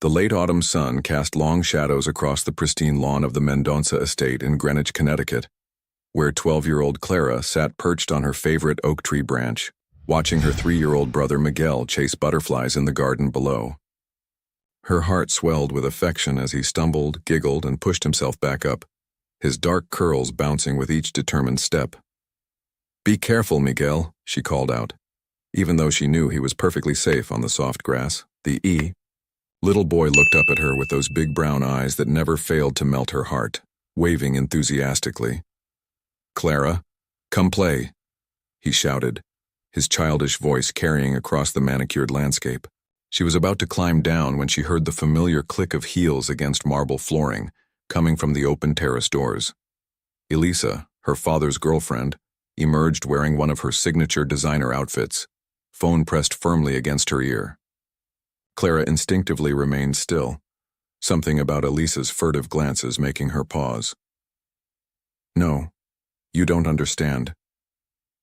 The late autumn sun cast long shadows across the pristine lawn of the Mendonça estate in Greenwich, Connecticut, where 12-year-old Clara sat perched on her favorite oak tree branch, watching her 3-year-old brother Miguel chase butterflies in the garden below. Her heart swelled with affection as he stumbled, giggled, and pushed himself back up, his dark curls bouncing with each determined step. "Be careful, Miguel," she called out, even though she knew he was perfectly safe on the soft grass. The little boy looked up at her with those big brown eyes that never failed to melt her heart, waving enthusiastically. "Clara, come play," he shouted, his childish voice carrying across the manicured landscape. She was about to climb down when she heard the familiar click of heels against marble flooring, coming from the open terrace doors. Elisa, her father's girlfriend, emerged wearing one of her signature designer outfits, phone pressed firmly against her ear. Clara instinctively remained still, something about Elisa's furtive glances making her pause. "No, you don't understand,"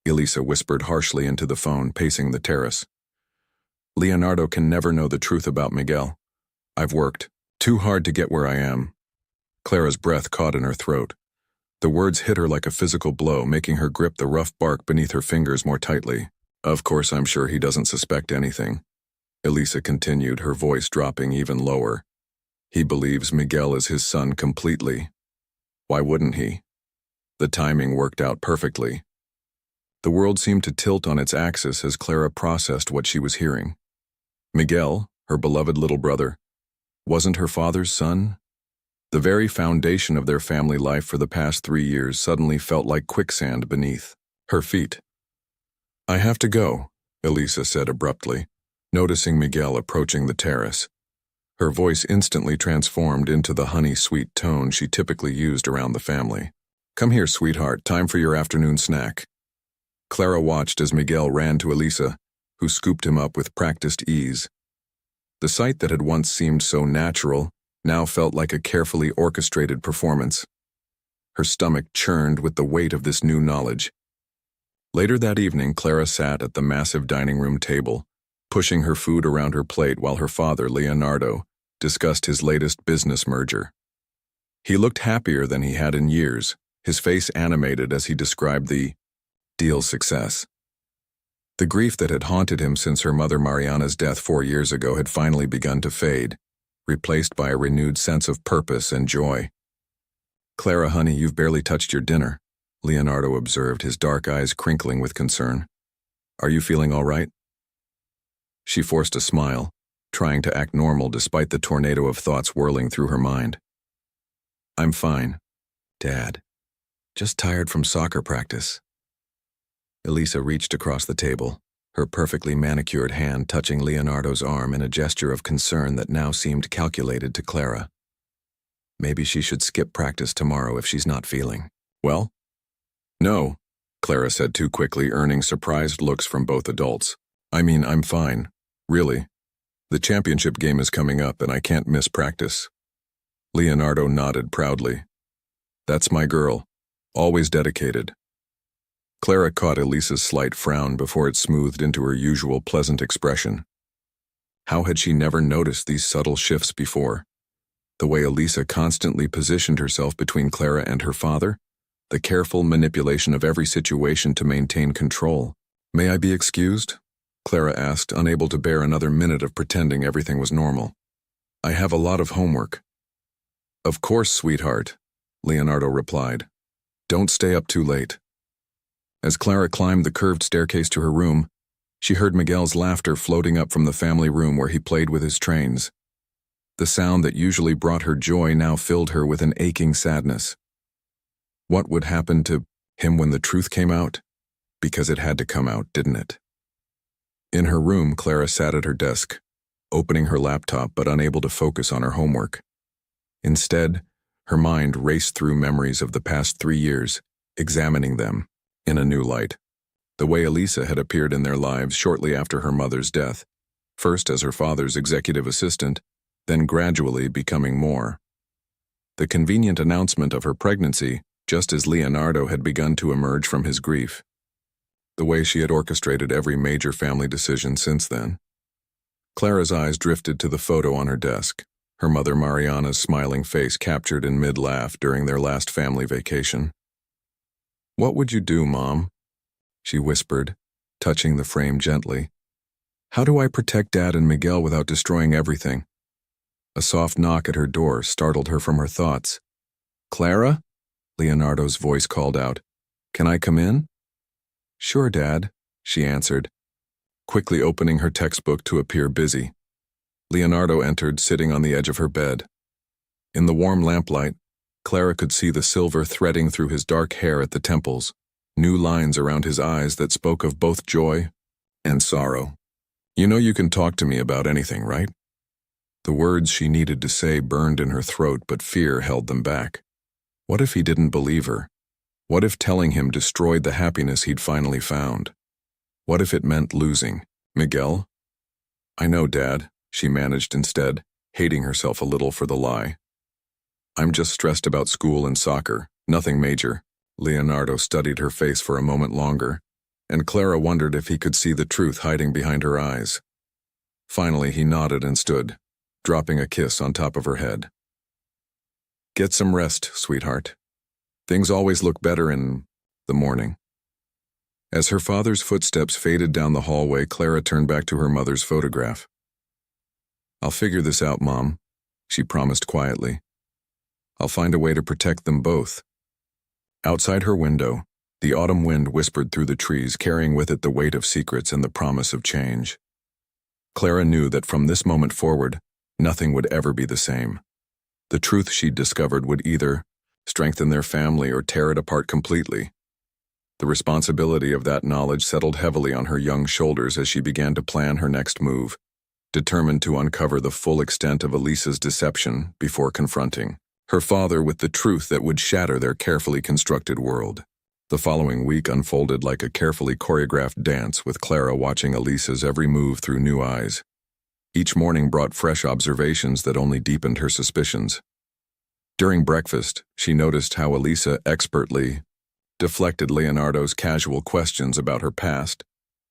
Elisa whispered harshly into the phone, pacing the terrace. "Leonardo can never know the truth about Miguel. I've worked too hard to get where I am." Clara's breath caught in her throat. The words hit her like a physical blow, making her grip the rough bark beneath her fingers more tightly. "Of course, I'm sure he doesn't suspect anything," Elisa continued, her voice dropping even lower. "He believes Miguel is his son completely. Why wouldn't he? The timing worked out perfectly." The world seemed to tilt on its axis as Clara processed what she was hearing. Miguel, her beloved little brother, wasn't her father's son? The very foundation of their family life for the past 3 years suddenly felt like quicksand beneath her feet. "I have to go," Elisa said abruptly, noticing Miguel approaching the terrace. Her voice instantly transformed into the honey-sweet tone she typically used around the family. "Come here, sweetheart, time for your afternoon snack." Clara watched as Miguel ran to Elisa, who scooped him up with practiced ease. The sight that had once seemed so natural now felt like a carefully orchestrated performance. Her stomach churned with the weight of this new knowledge. Later that evening, Clara sat at the massive dining room table, pushing her food around her plate while her father, Leonardo, discussed his latest business merger. He looked happier than he had in years, his face animated as he described the deal's success. The grief that had haunted him since her mother Mariana's death 4 years ago had finally begun to fade, replaced by a renewed sense of purpose and joy. "Clara, honey, you've barely touched your dinner," Leonardo observed, his dark eyes crinkling with concern. "Are you feeling all right?" She forced a smile, trying to act normal despite the tornado of thoughts whirling through her mind. "I'm fine, Dad. Just tired from soccer practice." Elisa reached across the table, her perfectly manicured hand touching Leonardo's arm in a gesture of concern that now seemed calculated to Clara. Maybe she should skip practice tomorrow if she's not feeling well. "No," Clara said too quickly, earning surprised looks from both adults. "I mean, I'm fine, really. The championship game is coming up and I can't miss practice." Leonardo nodded proudly. "That's my girl, always dedicated." Clara caught Elisa's slight frown before it smoothed into her usual pleasant expression. How had she never noticed these subtle shifts before? The way Elisa constantly positioned herself between Clara and her father, the careful manipulation of every situation to maintain control. "May I be excused?" Clara asked, unable to bear another minute of pretending everything was normal. "I have a lot of homework." "Of course, sweetheart," Leonardo replied. "Don't stay up too late." As Clara climbed the curved staircase to her room, she heard Miguel's laughter floating up from the family room where he played with his trains. The sound that usually brought her joy now filled her with an aching sadness. What would happen to him when the truth came out? Because it had to come out, didn't it? In her room, Clara sat at her desk, opening her laptop but unable to focus on her homework. Instead, her mind raced through memories of the past 3 years, examining them in a new light. The way Elisa had appeared in their lives shortly after her mother's death, first as her father's executive assistant, then gradually becoming more. The convenient announcement of her pregnancy, just as Leonardo had begun to emerge from his grief. The way she had orchestrated every major family decision since then. Clara's eyes drifted to the photo on her desk, her mother Mariana's smiling face captured in mid-laugh during their last family vacation. "What would you do, Mom?" she whispered, touching the frame gently. "How do I protect Dad and Miguel without destroying everything?" A soft knock at her door startled her from her thoughts. "Clara?" Leonardo's voice called out. "Can I come in?" "Sure, Dad," she answered, quickly opening her textbook to appear busy. Leonardo entered, sitting on the edge of her bed. In the warm lamplight, Clara could see the silver threading through his dark hair at the temples, new lines around his eyes that spoke of both joy and sorrow. "You know you can talk to me about anything, right?" The words she needed to say burned in her throat, but fear held them back. What if he didn't believe her? What if telling him destroyed the happiness he'd finally found? What if it meant losing Miguel? "I know, Dad," she managed instead, hating herself a little for the lie. "I'm just stressed about school and soccer, nothing major." Leonardo studied her face for a moment longer, and Clara wondered if he could see the truth hiding behind her eyes. Finally, he nodded and stood, dropping a kiss on top of her head. "Get some rest, sweetheart. Things always look better in the morning." As her father's footsteps faded down the hallway, Clara turned back to her mother's photograph. "I'll figure this out, Mom," she promised quietly. "I'll find a way to protect them both." Outside her window, the autumn wind whispered through the trees, carrying with it the weight of secrets and the promise of change. Clara knew that from this moment forward, nothing would ever be the same. The truth she'd discovered would either strengthen their family or tear it apart completely. The responsibility of that knowledge settled heavily on her young shoulders as she began to plan her next move, determined to uncover the full extent of Elisa's deception before confronting her father with the truth that would shatter their carefully constructed world. The following week unfolded like a carefully choreographed dance, with Clara watching Elisa's every move through new eyes. Each morning brought fresh observations that only deepened her suspicions. During breakfast, she noticed how Elisa expertly deflected Leonardo's casual questions about her past,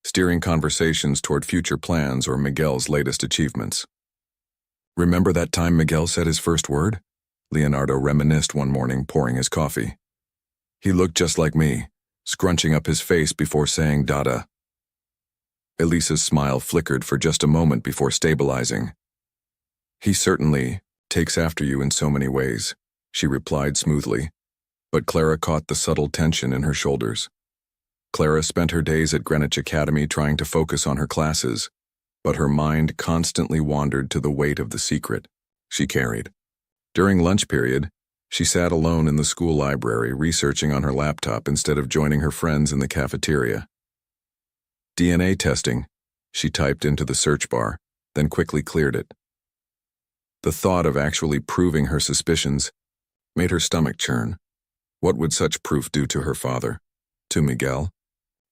steering conversations toward future plans or Miguel's latest achievements. "Remember that time Miguel said his first word?" Leonardo reminisced one morning, pouring his coffee. "He looked just like me, scrunching up his face before saying Dada." Elisa's smile flickered for just a moment before stabilizing. "He certainly takes after you in so many ways," she replied smoothly, but Clara caught the subtle tension in her shoulders. Clara spent her days at Greenwich Academy trying to focus on her classes, but her mind constantly wandered to the weight of the secret she carried. During lunch period, she sat alone in the school library, researching on her laptop instead of joining her friends in the cafeteria. "DNA testing," she typed into the search bar, then quickly cleared it. The thought of actually proving her suspicions made her stomach churn. What would such proof do to her father? To Miguel?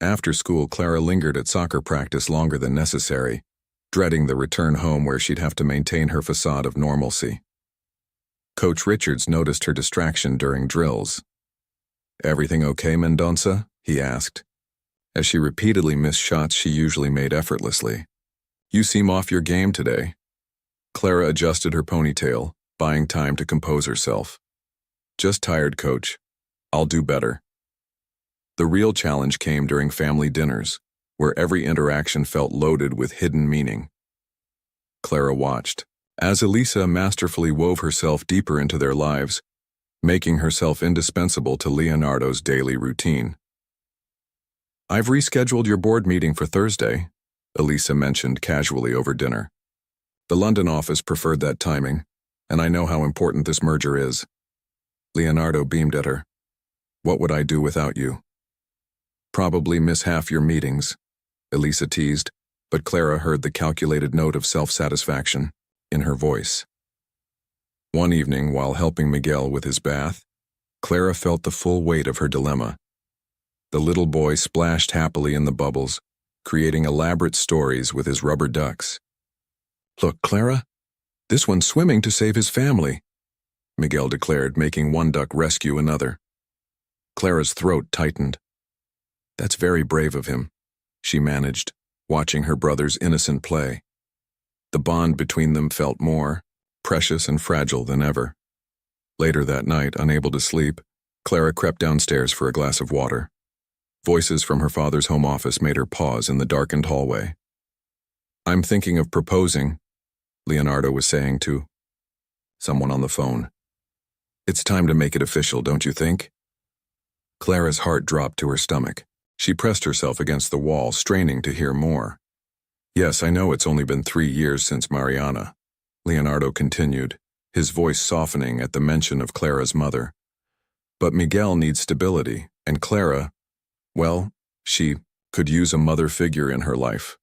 After school, Clara lingered at soccer practice longer than necessary, dreading the return home where she'd have to maintain her facade of normalcy. Coach Richards noticed her distraction during drills. "Everything okay, Mendonça?" he asked, as she repeatedly missed shots she usually made effortlessly. "You seem off your game today." Clara adjusted her ponytail, buying time to compose herself. "Just tired, Coach. I'll do better." The real challenge came during family dinners, where every interaction felt loaded with hidden meaning. Clara watched as Elisa masterfully wove herself deeper into their lives, making herself indispensable to Leonardo's daily routine. "I've rescheduled your board meeting for Thursday," Elisa mentioned casually over dinner. "The London office preferred that timing, and I know how important this merger is." Leonardo beamed at her. "What would I do without you?" "Probably miss half your meetings," Elisa teased, but Clara heard the calculated note of self-satisfaction in her voice. One evening, while helping Miguel with his bath, Clara felt the full weight of her dilemma. The little boy splashed happily in the bubbles, creating elaborate stories with his rubber ducks. "Look, Clara, this one's swimming to save his family," Miguel declared, making one duck rescue another. Clara's throat tightened. "That's very brave of him," she managed, watching her brother's innocent play. The bond between them felt more precious and fragile than ever. Later that night, unable to sleep, Clara crept downstairs for a glass of water. Voices from her father's home office made her pause in the darkened hallway. "I'm thinking of proposing," Leonardo was saying to someone on the phone. "It's time to make it official, don't you think?" Clara's heart dropped to her stomach. She pressed herself against the wall, straining to hear more. "Yes, I know it's only been 3 years since Mariana," Leonardo continued, his voice softening at the mention of Clara's mother. "But Miguel needs stability, and Clara, well, she could use a mother figure in her life."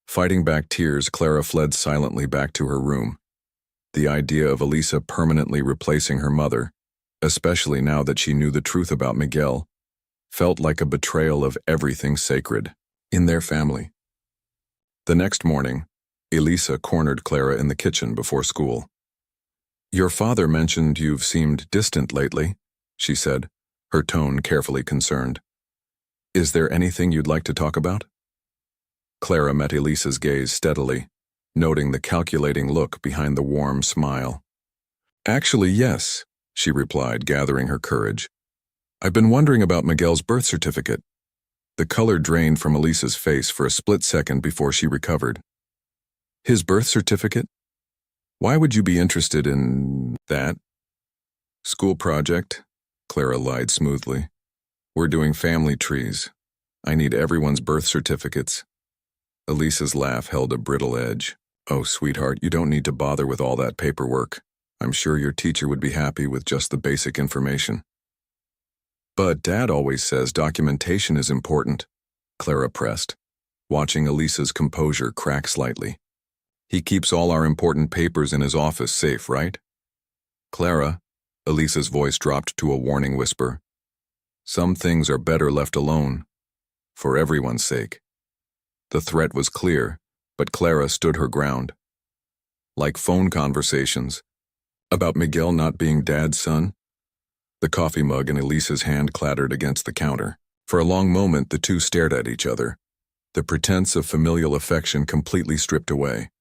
Fighting back tears, Clara fled silently back to her room. The idea of Elisa permanently replacing her mother, especially now that she knew the truth about Miguel, felt like a betrayal of everything sacred in their family. The next morning, Elisa cornered Clara in the kitchen before school. "Your father mentioned you've seemed distant lately," she said, her tone carefully concerned. "Is there anything you'd like to talk about?" Clara met Elisa's gaze steadily, noting the calculating look behind the warm smile. "Actually, yes," she replied, gathering her courage. "I've been wondering about Miguel's birth certificate." The color drained from Elisa's face for a split second before she recovered. "His birth certificate? Why would you be interested in that?" "School project," Clara lied smoothly. "We're doing family trees. I need everyone's birth certificates." Elisa's laugh held a brittle edge. "Oh, sweetheart, you don't need to bother with all that paperwork. I'm sure your teacher would be happy with just the basic information." "But Dad always says documentation is important," Clara pressed, watching Elisa's composure crack slightly. "He keeps all our important papers in his office safe, right?" "Clara," Elisa's voice dropped to a warning whisper, "some things are better left alone, for everyone's sake." The threat was clear, but Clara stood her ground. "Like phone conversations about Miguel not being Dad's son?" The coffee mug in Elisa's hand clattered against the counter. For a long moment, the two stared at each other, the pretense of familial affection completely stripped away.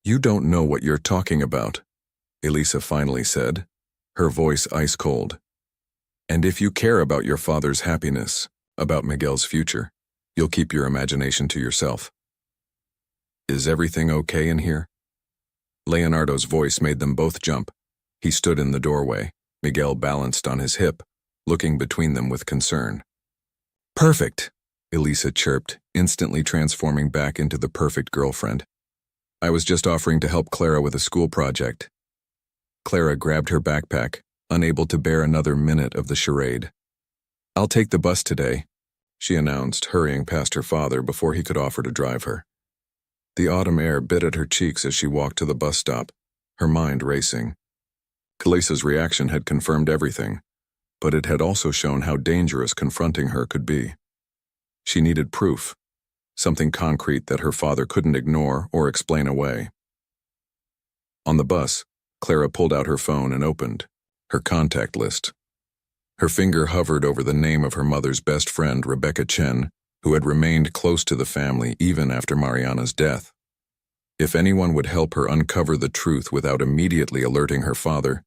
"You don't know what you're talking about," Elisa finally said, her voice ice cold. "And if you care about your father's happiness, about Miguel's future, you'll keep your imagination to yourself." "Is everything okay in here?" Leonardo's voice made them both jump. He stood in the doorway, Miguel balanced on his hip, looking between them with concern. "Perfect," Elisa chirped, instantly transforming back into the perfect girlfriend. "I was just offering to help Clara with a school project." Clara grabbed her backpack, unable to bear another minute of the charade. "I'll take the bus today," she announced, hurrying past her father before he could offer to drive her. The autumn air bit at her cheeks as she walked to the bus stop, her mind racing. Elisa's reaction had confirmed everything, but it had also shown how dangerous confronting her could be. She needed proof, something concrete that her father couldn't ignore or explain away. On the bus, Clara pulled out her phone and opened her contact list. Her finger hovered over the name of her mother's best friend, Rebecca Chen, who had remained close to the family even after Mariana's death. If anyone would help her uncover the truth without immediately alerting her father,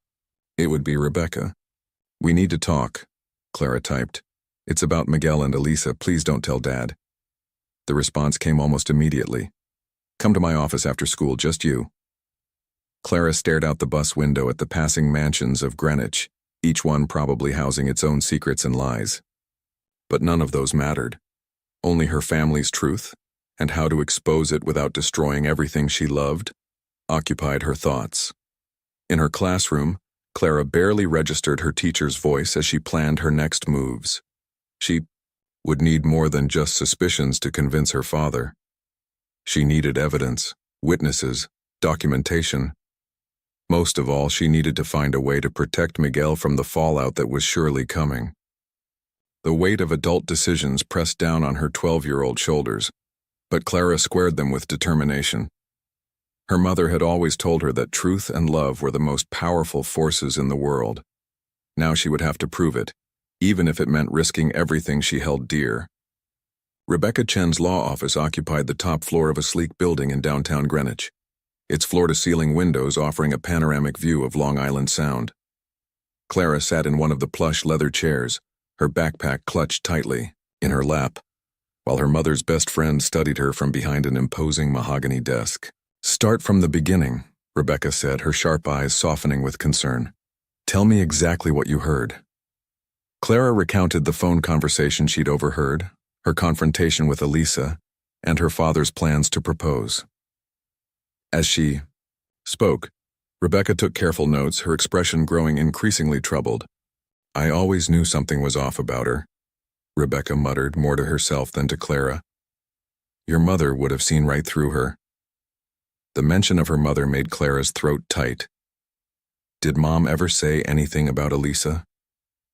it would be Rebecca. "We need to talk," Clara typed. "It's about Miguel and Elisa. Please don't tell Dad." The response came almost immediately. "Come to my office after school, just you." Clara stared out the bus window at the passing mansions of Greenwich, each one probably housing its own secrets and lies. But none of those mattered. Only her family's truth, and how to expose it without destroying everything she loved, occupied her thoughts. In her classroom, Clara barely registered her teacher's voice as she planned her next moves. She would need more than just suspicions to convince her father. She needed evidence, witnesses, documentation. Most of all, she needed to find a way to protect Miguel from the fallout that was surely coming. The weight of adult decisions pressed down on her 12-year-old shoulders, but Clara squared them with determination. Her mother had always told her that truth and love were the most powerful forces in the world. Now she would have to prove it, even if it meant risking everything she held dear. Rebecca Chen's law office occupied the top floor of a sleek building in downtown Greenwich. its floor-to-ceiling windows offering a panoramic view of Long Island Sound. Clara sat in one of the plush leather chairs, her backpack clutched tightly in her lap, while her mother's best friend studied her from behind an imposing mahogany desk. "Start from the beginning," Rebecca said, her sharp eyes softening with concern. "Tell me exactly what you heard." Clara recounted the phone conversation she'd overheard, her confrontation with Elisa, and her father's plans to propose. As she spoke, Rebecca took careful notes, her expression growing increasingly troubled. "I always knew something was off about her," Rebecca muttered, more to herself than to Clara. "Your mother would have seen right through her." The mention of her mother made Clara's throat tight. "Did Mom ever say anything about Elisa?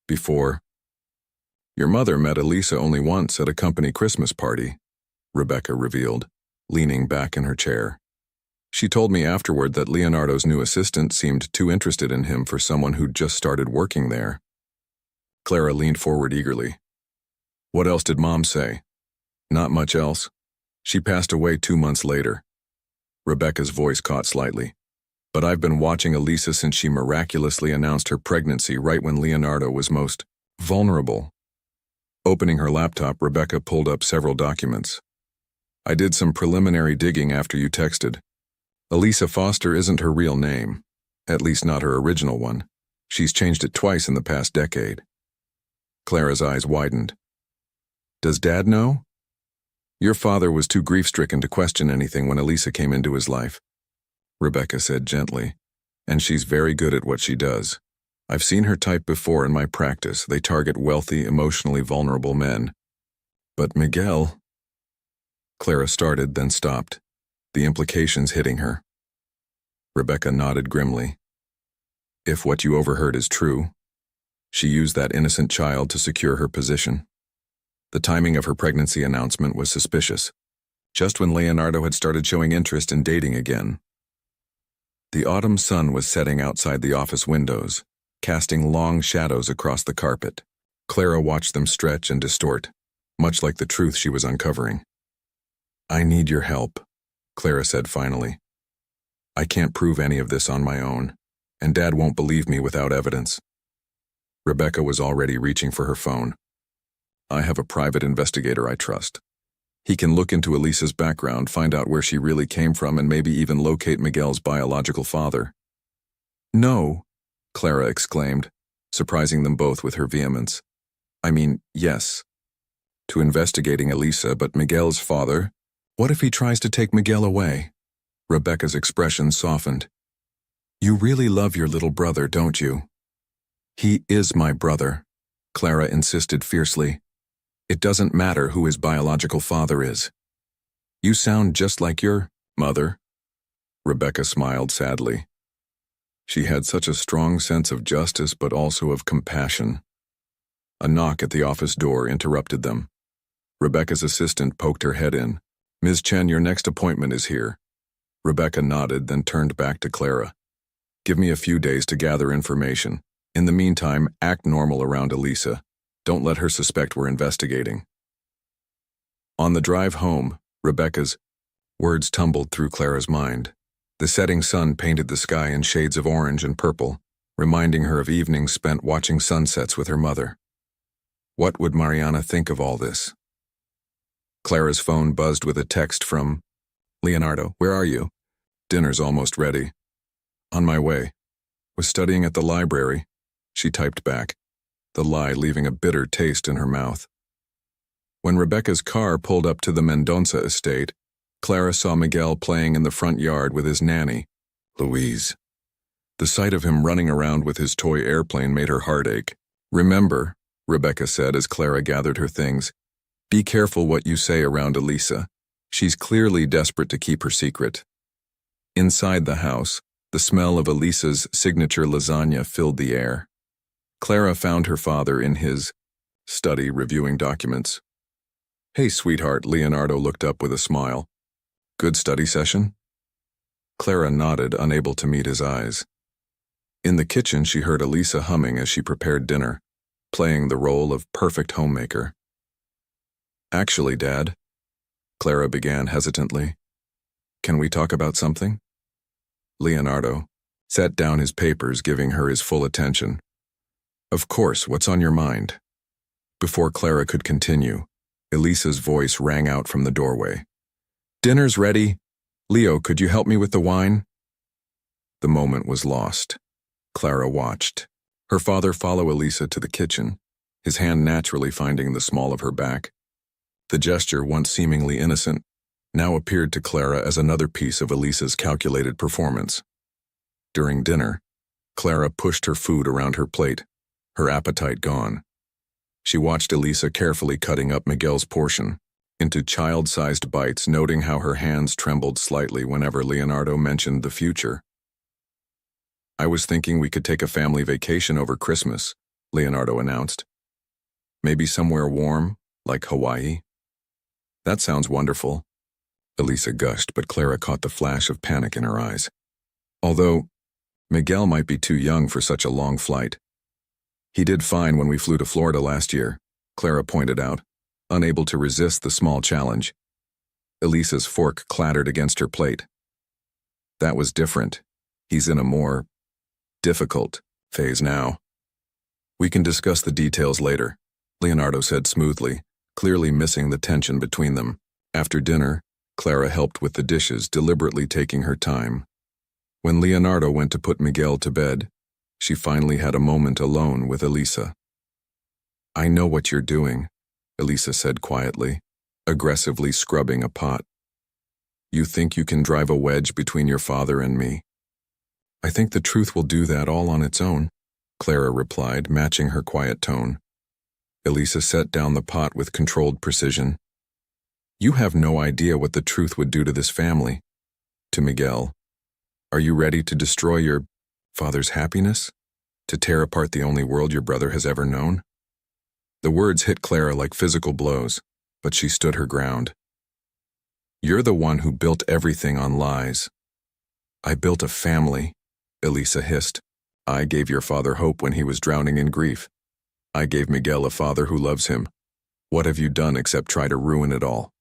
Before?" "Your mother met Elisa only once at a company Christmas party," Rebecca revealed, leaning back in her chair. "She told me afterward that Leonardo's new assistant seemed too interested in him for someone who'd just started working there." Clara leaned forward eagerly. "What else did Mom say?" "Not much else. She passed away 2 months later." Rebecca's voice caught slightly. "But I've been watching Elisa since she miraculously announced her pregnancy right when Leonardo was most vulnerable." Opening her laptop, Rebecca pulled up several documents. "I did some preliminary digging after you texted. Elisa Foster isn't her real name, at least not her original one. She's changed it twice in the past decade." Clara's eyes widened. "Does Dad know?" "Your father was too grief-stricken to question anything when Elisa came into his life," Rebecca said gently, "and she's very good at what she does. I've seen her type before in my practice. They target wealthy, emotionally vulnerable men. But Miguel—" Clara started, then stopped, the implications hitting her. Rebecca nodded grimly. "If what you overheard is true, she used that innocent child to secure her position. The timing of her pregnancy announcement was suspicious, just when Leonardo had started showing interest in dating again." The autumn sun was setting outside the office windows, casting long shadows across the carpet. Clara watched them stretch and distort, much like the truth she was uncovering. "I need your help," Clara said finally. "I can't prove any of this on my own, and Dad won't believe me without evidence." Rebecca was already reaching for her phone. "I have a private investigator I trust. He can look into Elisa's background, find out where she really came from, and maybe even locate Miguel's biological father." "No," Clara exclaimed, surprising them both with her vehemence. "I mean, yes. To investigating Elisa, but Miguel's father? What if he tries to take Miguel away?" Rebecca's expression softened. "You really love your little brother, don't you?" "He is my brother," Clara insisted fiercely. "It doesn't matter who his biological father is." "You sound just like your mother." Rebecca smiled sadly. She had such a strong sense of justice but also of compassion. A knock at the office door interrupted them. Rebecca's assistant poked her head in. "Ms. Chen, your next appointment is here." Rebecca nodded, then turned back to Clara. "Give me a few days to gather information. In the meantime, act normal around Elisa. Don't let her suspect we're investigating." On the drive home, Rebecca's words tumbled through Clara's mind. The setting sun painted the sky in shades of orange and purple, reminding her of evenings spent watching sunsets with her mother. What would Mariana think of all this? Clara's phone buzzed with a text from Leonardo. "Where are you?" "Dinner's almost ready." "On my way." "Was studying at the library," she typed back, the lie leaving a bitter taste in her mouth. When Rebecca's car pulled up to the Mendonça estate, Clara saw Miguel playing in the front yard with his nanny, Louise. The sight of him running around with his toy airplane made her heart ache. "Remember," Rebecca said as Clara gathered her things, "be careful what you say around Elisa. She's clearly desperate to keep her secret." Inside the house, the smell of Elisa's signature lasagna filled the air. Clara found her father in his study reviewing documents. "Hey, sweetheart," Leonardo looked up with a smile. "Good study session?" Clara nodded, unable to meet his eyes. In the kitchen, she heard Elisa humming as she prepared dinner, playing the role of perfect homemaker. "Actually, Dad," Clara began hesitantly, "can we talk about something?" Leonardo set down his papers, giving her his full attention. Of course, what's on your mind? Before Clara could continue, Elisa's voice rang out from the doorway. Dinner's ready. Leo, could you help me with the wine? The moment was lost. Clara watched her father follow Elisa to the kitchen, his hand naturally finding the small of her back. The gesture, once seemingly innocent, now appeared to Clara as another piece of Elisa's calculated performance. During dinner, Clara pushed her food around her plate, her appetite gone. She watched Elisa carefully cutting up Miguel's portion into child-sized bites, noting how her hands trembled slightly whenever Leonardo mentioned the future. I was thinking we could take a family vacation over Christmas, Leonardo announced. Maybe somewhere warm, like Hawaii. That sounds wonderful, Elisa gushed, but Clara caught the flash of panic in her eyes. Although Miguel might be too young for such a long flight. He did fine when we flew to Florida last year, Clara pointed out, unable to resist the small challenge. Elisa's fork clattered against her plate. That was different. He's in a more difficult phase now. We can discuss the details later, Leonardo said smoothly, clearly missing the tension between them. After dinner, Clara helped with the dishes, deliberately taking her time. When Leonardo went to put Miguel to bed, she finally had a moment alone with Elisa. I know what you're doing, Elisa said quietly, aggressively scrubbing a pot. You think you can drive a wedge between your father and me? I think the truth will do that all on its own, Clara replied, matching her quiet tone. Elisa set down the pot with controlled precision. You have no idea what the truth would do to this family. To Miguel. Are you ready to destroy your father's happiness? To tear apart the only world your brother has ever known? The words hit Clara like physical blows, but she stood her ground. You're the one who built everything on lies. I built a family, Elisa hissed. I gave your father hope when he was drowning in grief. I gave Miguel a father who loves him. What have you done except try to ruin it all?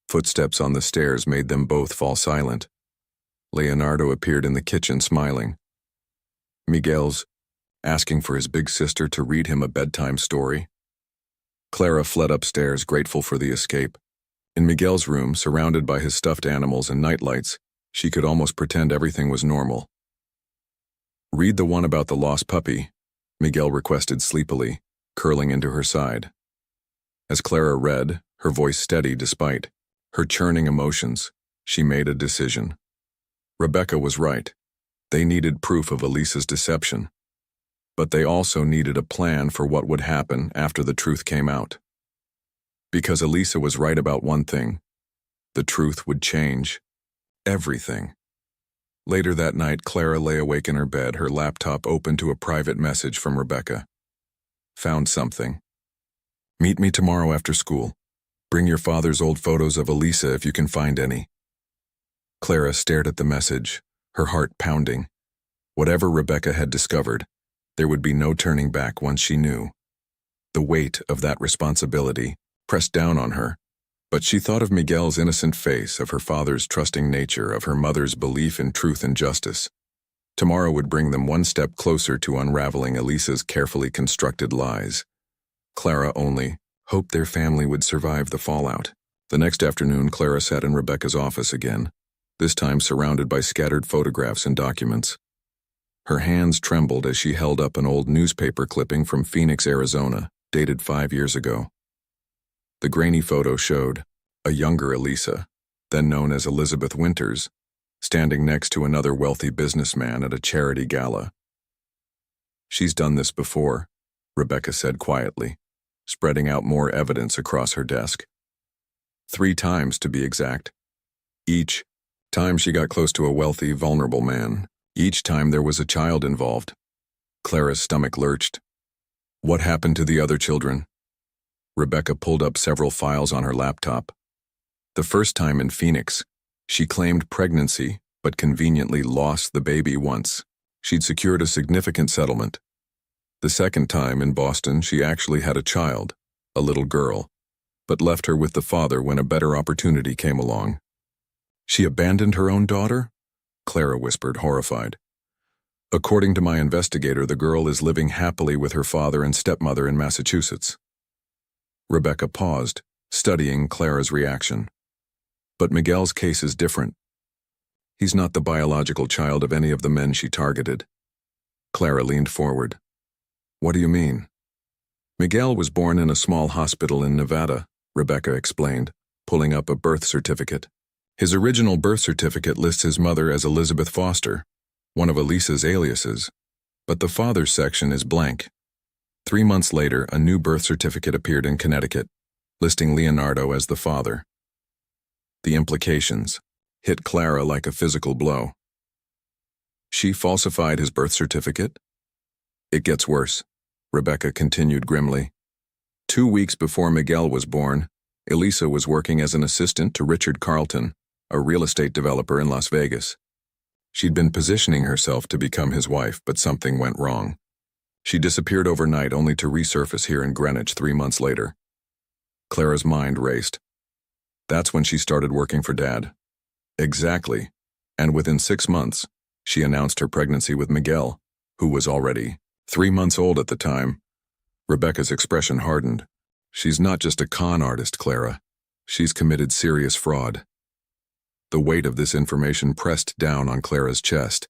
Footsteps on the stairs made them both fall silent. Leonardo appeared in the kitchen smiling. Miguel's asking for his big sister to read him a bedtime story. Clara fled upstairs, grateful for the escape. In Miguel's room, surrounded by his stuffed animals and nightlights, she could almost pretend everything was normal. Read the one about the lost puppy, Miguel requested sleepily, curling into her side. As Clara read, her voice steady despite her churning emotions, she made a decision. Rebecca was right. They needed proof of Elisa's deception. But they also needed a plan for what would happen after the truth came out. Because Elisa was right about one thing. The truth would change everything. Later that night, Clara lay awake in her bed, her laptop open to a private message from Rebecca. Found something. Meet me tomorrow after school. Bring your father's old photos of Elisa if you can find any. Clara stared at the message, her heart pounding. Whatever Rebecca had discovered, there would be no turning back once she knew. The weight of that responsibility pressed down on her, but she thought of Miguel's innocent face, of her father's trusting nature, of her mother's belief in truth and justice. Tomorrow would bring them one step closer to unraveling Elisa's carefully constructed lies. Clara only hoped their family would survive the fallout. The next afternoon, Clara sat in Rebecca's office again, this time surrounded by scattered photographs and documents. Her hands trembled as she held up an old newspaper clipping from Phoenix, Arizona, dated 5 years ago. The grainy photo showed a younger Elisa, then known as Elizabeth Winters, standing next to another wealthy businessman at a charity gala. She's done this before, Rebecca said quietly, spreading out more evidence across her desk. 3 times to be exact. Each time she got close to a wealthy, vulnerable man. Each time there was a child involved. Clara's stomach lurched. What happened to the other children? Rebecca pulled up several files on her laptop. The first time in Phoenix, she claimed pregnancy, but conveniently lost the baby once. She'd secured a significant settlement. The second time in Boston, she actually had a child, a little girl, but left her with the father when a better opportunity came along. She abandoned her own daughter? Clara whispered, horrified. According to my investigator, the girl is living happily with her father and stepmother in Massachusetts. Rebecca paused, studying Clara's reaction. But Miguel's case is different. He's not the biological child of any of the men she targeted. Clara leaned forward. What do you mean? Miguel was born in a small hospital in Nevada, Rebecca explained, pulling up a birth certificate. His original birth certificate lists his mother as Elizabeth Foster, one of Elisa's aliases, but the father's section is blank. 3 months later, a new birth certificate appeared in Connecticut, listing Leonardo as the father. The implications hit Clara like a physical blow. She falsified his birth certificate? It gets worse, Rebecca continued grimly. 2 weeks before Miguel was born, Elisa was working as an assistant to Richard Carlton, a real estate developer in Las Vegas. She'd been positioning herself to become his wife, but something went wrong. She disappeared overnight only to resurface here in Greenwich 3 months later. Clara's mind raced. That's when she started working for Dad. Exactly. And within 6 months, she announced her pregnancy with Miguel, who was already 3 months old at the time. Rebecca's expression hardened. She's not just a con artist, Clara. She's committed serious fraud. The weight of this information pressed down on Clara's chest.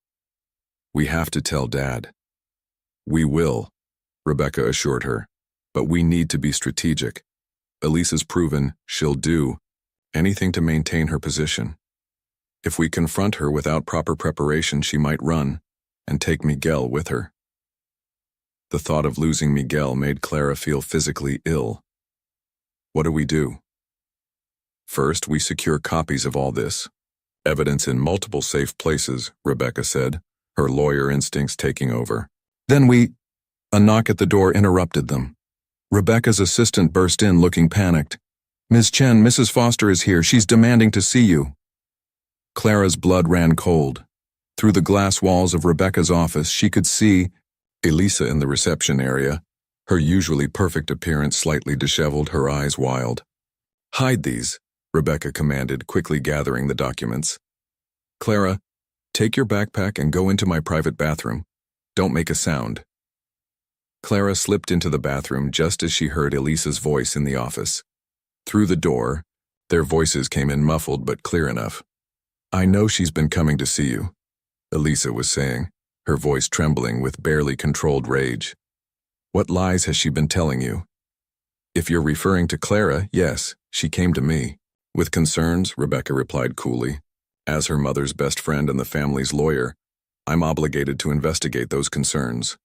We have to tell Dad. We will, Rebecca assured her, but we need to be strategic. Elisa's proven she'll do anything to maintain her position. If we confront her without proper preparation, she might run and take Miguel with her. The thought of losing Miguel made Clara feel physically ill. What do we do? First, we secure copies of all this. Evidence in multiple safe places, Rebecca said, her lawyer instincts taking over. Then A knock at the door interrupted them. Rebecca's assistant burst in looking panicked. Ms. Chen, Mrs. Foster is here. She's demanding to see you. Clara's blood ran cold. Through the glass walls of Rebecca's office, she could see Elisa in the reception area, her usually perfect appearance slightly disheveled, her eyes wild. Hide these, Rebecca commanded, quickly gathering the documents. Clara, take your backpack and go into my private bathroom. Don't make a sound. Clara slipped into the bathroom just as she heard Elisa's voice in the office. Through the door, their voices came in muffled but clear enough. I know she's been coming to see you, Elisa was saying, her voice trembling with barely controlled rage. What lies has she been telling you? If you're referring to Clara, yes, she came to me. With concerns, Rebecca replied coolly. As her mother's best friend and the family's lawyer, I'm obligated to investigate those concerns.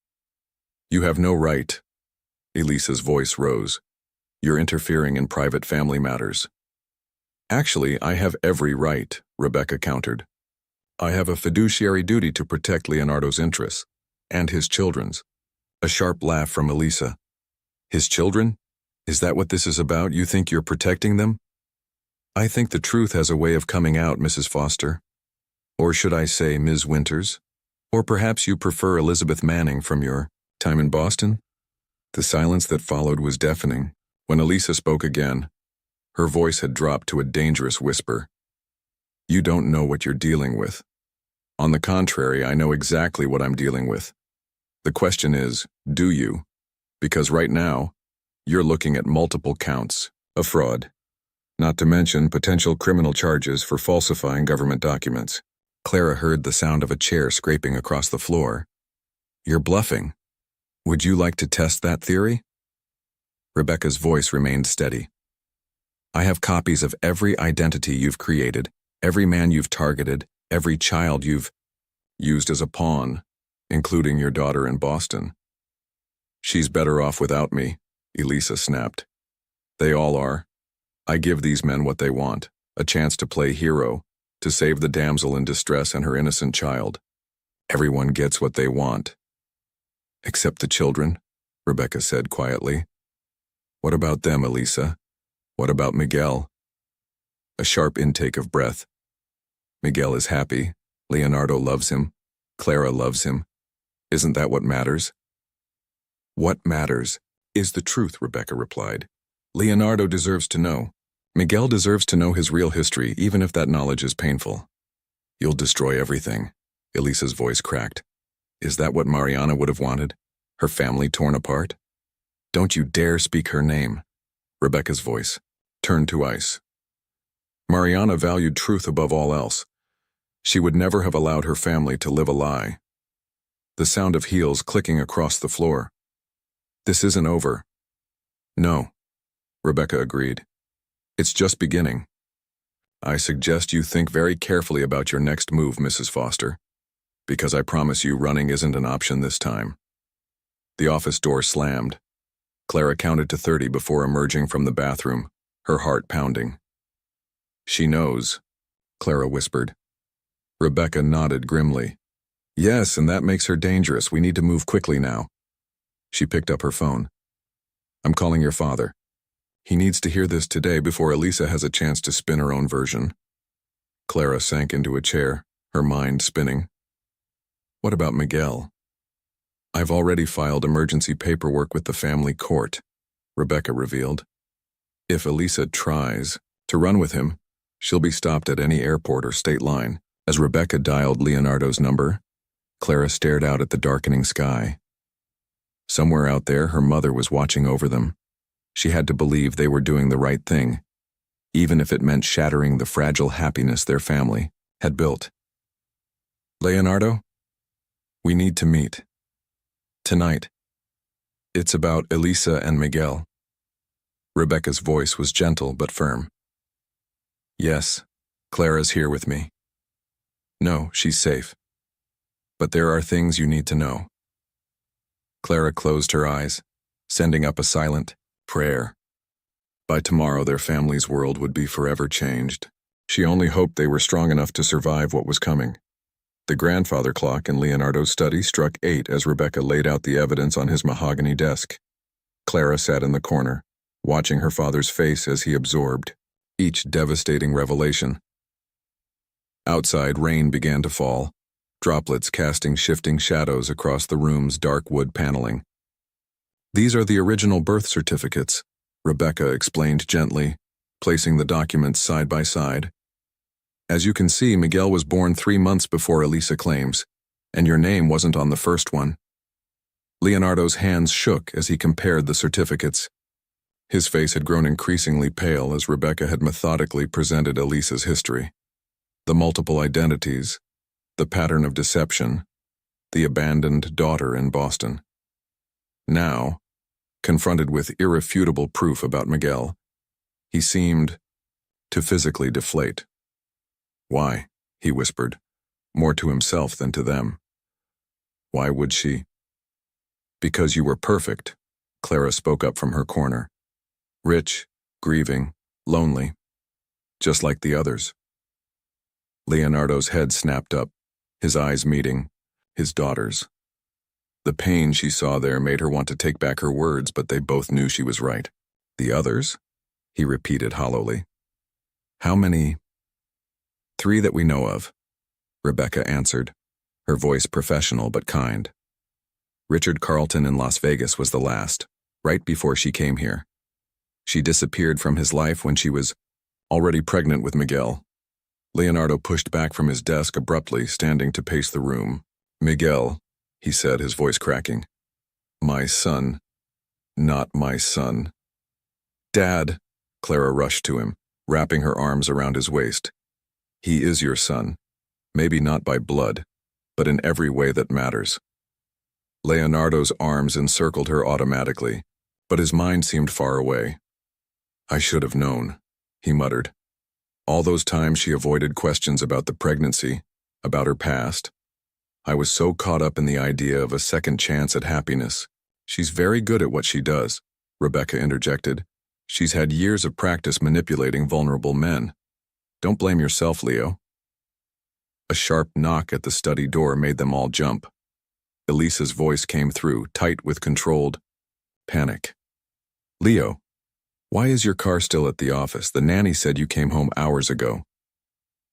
You have no right. Elisa's voice rose. You're interfering in private family matters. Actually, I have every right, Rebecca countered. I have a fiduciary duty to protect Leonardo's interests, and his children's. A sharp laugh from Elisa. His children? Is that what this is about? You think you're protecting them? I think the truth has a way of coming out, Mrs. Foster. Or should I say, Ms. Winters? Or perhaps you prefer Elizabeth Manning from your time in Boston? The silence that followed was deafening. When Elisa spoke again, her voice had dropped to a dangerous whisper. You don't know what you're dealing with. On the contrary, I know exactly what I'm dealing with. The question is, do you? Because right now, you're looking at multiple counts of fraud, not to mention potential criminal charges for falsifying government documents. Clara heard the sound of a chair scraping across the floor. You're bluffing. Would you like to test that theory? Rebecca's voice remained steady. I have copies of every identity you've created, every man you've targeted, every child you've used as a pawn, including your daughter in Boston. She's better off without me, Elisa snapped. They all are. I give these men what they want, a chance to play hero, to save the damsel in distress and her innocent child. Everyone gets what they want. Except the children, Rebecca said quietly. What about them, Elisa? What about Miguel? A sharp intake of breath. Miguel is happy. Leonardo loves him. Clara loves him. Isn't that what matters? What matters is the truth, Rebecca replied. Leonardo deserves to know. Miguel deserves to know his real history, even if that knowledge is painful. You'll destroy everything. Elisa's voice cracked. Is that what Mariana would have wanted? Her family torn apart? Don't you dare speak her name. Rebecca's voice turned to ice. Mariana valued truth above all else. She would never have allowed her family to live a lie. The sound of heels clicking across the floor. This isn't over. No, Rebecca agreed. It's just beginning. I suggest you think very carefully about your next move, Mrs. Foster, because I promise you running isn't an option this time. The office door slammed. Clara counted to 30 before emerging from the bathroom, her heart pounding. She knows, Clara whispered. Rebecca nodded grimly. Yes, and that makes her dangerous. We need to move quickly now. She picked up her phone. I'm calling your father. He needs to hear this today before Elisa has a chance to spin her own version. Clara sank into a chair, her mind spinning. What about Miguel? I've already filed emergency paperwork with the family court, Rebecca revealed. If Elisa tries to run with him, she'll be stopped at any airport or state line. As Rebecca dialed Leonardo's number, Clara stared out at the darkening sky. Somewhere out there, her mother was watching over them. She had to believe they were doing the right thing, even if it meant shattering the fragile happiness their family had built. Leonardo, we need to meet. Tonight. It's about Elisa and Miguel. Rebecca's voice was gentle but firm. Yes, Clara's here with me. No, she's safe. But there are things you need to know. Clara closed her eyes, sending up a silent prayer. By tomorrow, their family's world would be forever changed. She only hoped they were strong enough to survive what was coming. The grandfather clock in Leonardo's study struck 8 as Rebecca laid out the evidence on his mahogany desk. Clara sat in the corner, watching her father's face as he absorbed each devastating revelation. Outside, rain began to fall, droplets casting shifting shadows across the room's dark wood paneling. These are the original birth certificates, Rebecca explained gently, placing the documents side by side. As you can see, Miguel was born 3 months before Elisa claims, and your name wasn't on the first one. Leonardo's hands shook as he compared the certificates. His face had grown increasingly pale as Rebecca had methodically presented Elisa's history. The multiple identities, the pattern of deception, the abandoned daughter in Boston. Now, confronted with irrefutable proof about Miguel, he seemed to physically deflate. Why? He whispered, more to himself than to them. Why would she? Because you were perfect, Clara spoke up from her corner. Rich, grieving, lonely, just like the others. Leonardo's head snapped up, his eyes meeting, his daughter's. The pain she saw there made her want to take back her words, but they both knew she was right. The others? He repeated hollowly. How many? 3 that we know of, Rebecca answered, her voice professional but kind. Richard Carlton in Las Vegas was the last, right before she came here. She disappeared from his life when she was already pregnant with Miguel. Leonardo pushed back from his desk abruptly, standing to pace the room. Miguel, he said, his voice cracking. My son. Not my son. Dad, Clara rushed to him, wrapping her arms around his waist. He is your son. Maybe not by blood, but in every way that matters. Leonardo's arms encircled her automatically, but his mind seemed far away. I should have known, he muttered. All those times she avoided questions about the pregnancy, about her past. I was so caught up in the idea of a second chance at happiness. She's very good at what she does, Rebecca interjected. She's had years of practice manipulating vulnerable men. Don't blame yourself, Leo. A sharp knock at the study door made them all jump. Elisa's voice came through, tight with controlled panic. Leo, why is your car still at the office? The nanny said you came home hours ago.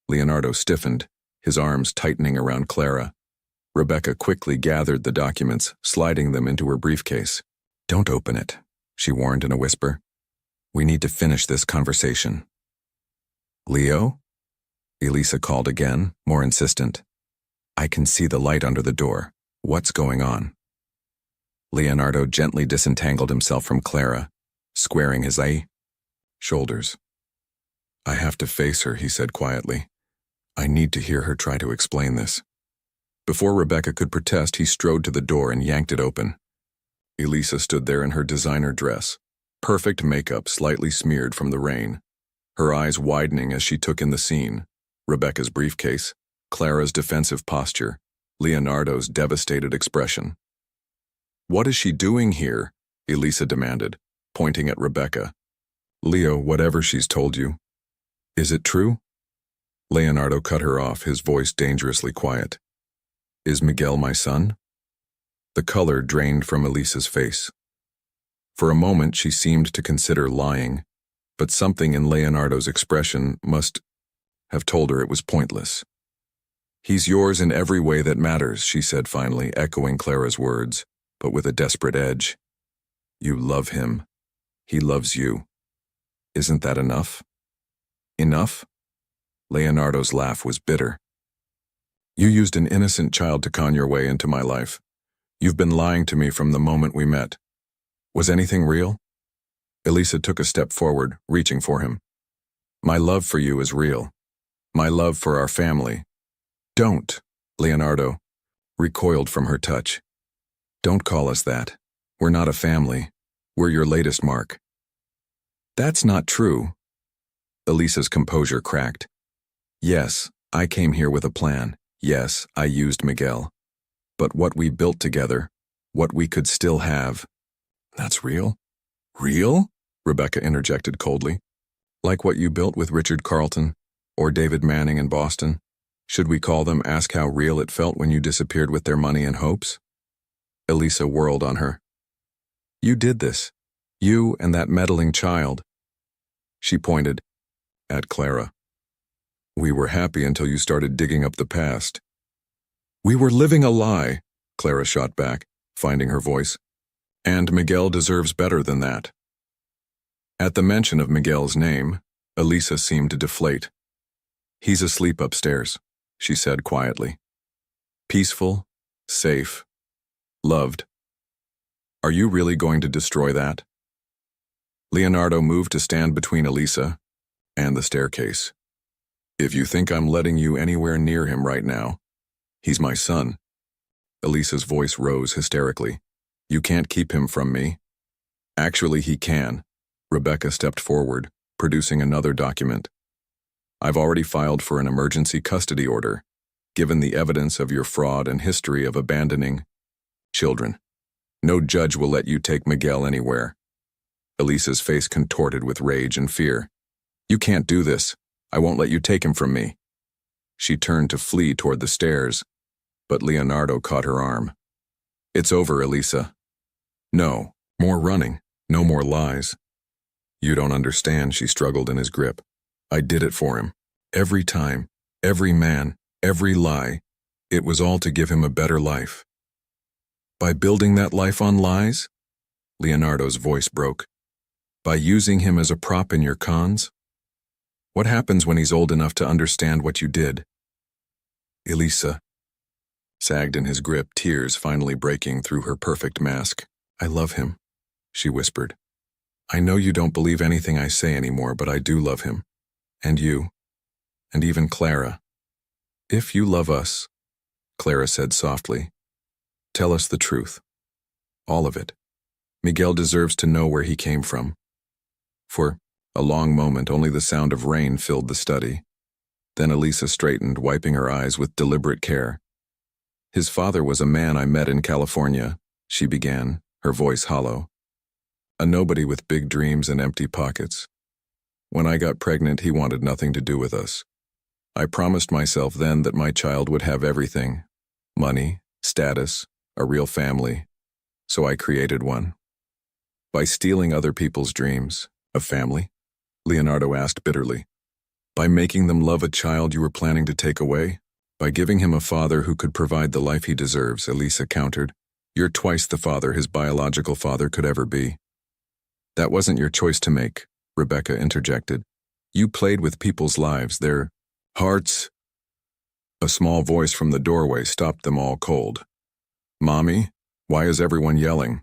Leonardo stiffened, his arms tightening around Clara. Rebecca quickly gathered the documents, sliding them into her briefcase. Don't open it, she warned in a whisper. We need to finish this conversation. Leo? Elisa called again, more insistent. I can see the light under the door. What's going on? Leonardo gently disentangled himself from Clara, squaring his shoulders. I have to face her, he said quietly. I need to hear her try to explain this. Before Rebecca could protest, he strode to the door and yanked it open. Elisa stood there in her designer dress, perfect makeup slightly smeared from the rain, her eyes widening as she took in the scene. Rebecca's briefcase, Clara's defensive posture, Leonardo's devastated expression. What is she doing here? Elisa demanded, pointing at Rebecca. Leo, whatever she's told you. Is it true? Leonardo cut her off, his voice dangerously quiet. Is Miguel my son? The color drained from Elisa's face. For a moment she seemed to consider lying, but something in Leonardo's expression must have told her it was pointless. He's yours in every way that matters, she said finally, echoing Clara's words, but with a desperate edge. You love him. He loves you. Isn't that enough? Enough? Leonardo's laugh was bitter. You used an innocent child to con your way into my life. You've been lying to me from the moment we met. Was anything real? Elisa took a step forward, reaching for him. My love for you is real. My love for our family. Don't, Leonardo recoiled from her touch. Don't call us that. We're not a family. We're your latest mark. That's not true. Elisa's composure cracked. Yes, I came here with a plan. Yes, I used Miguel. But what we built together, what we could still have, that's real? Real? Rebecca interjected coldly. Like what you built with Richard Carlton or David Manning in Boston? Should we call them ask how real it felt when you disappeared with their money and hopes? Elisa whirled on her. You did this. You and that meddling child. She pointed at Clara. We were happy until you started digging up the past. We were living a lie, Clara shot back, finding her voice. And Miguel deserves better than that. At the mention of Miguel's name, Elisa seemed to deflate. He's asleep upstairs, she said quietly. Peaceful, safe, loved. Are you really going to destroy that? Leonardo moved to stand between Elisa and the staircase. If you think I'm letting you anywhere near him right now, he's my son. Elisa's voice rose hysterically. You can't keep him from me. Actually, he can. Rebecca stepped forward, producing another document. I've already filed for an emergency custody order, given the evidence of your fraud and history of abandoning children. No judge will let you take Miguel anywhere. Elisa's face contorted with rage and fear. You can't do this. I won't let you take him from me. She turned to flee toward the stairs, but Leonardo caught her arm. It's over, Elisa. No, more running, no more lies. You don't understand, she struggled in his grip. I did it for him. Every time, every man, every lie. It was all to give him a better life. By building that life on lies? Leonardo's voice broke. By using him as a prop in your cons? What happens when he's old enough to understand what you did? Elisa sagged in his grip, tears finally breaking through her perfect mask. I love him, she whispered. I know you don't believe anything I say anymore, but I do love him. And you. And even Clara. If you love us, Clara said softly, tell us the truth. All of it. Miguel deserves to know where he came from. For a long moment, only the sound of rain filled the study. Then Elisa straightened, wiping her eyes with deliberate care. His father was a man I met in California, she began, her voice hollow. A nobody with big dreams and empty pockets. When I got pregnant, he wanted nothing to do with us. I promised myself then that my child would have everything. Money, status, a real family. So I created one. By stealing other people's dreams, a family? Leonardo asked bitterly. By making them love a child you were planning to take away? By giving him a father who could provide the life he deserves, Elisa countered. You're twice the father his biological father could ever be. That wasn't your choice to make, Rebecca interjected. You played with people's lives, their Hearts. A small voice from the doorway stopped them all cold. Mommy, why is everyone yelling?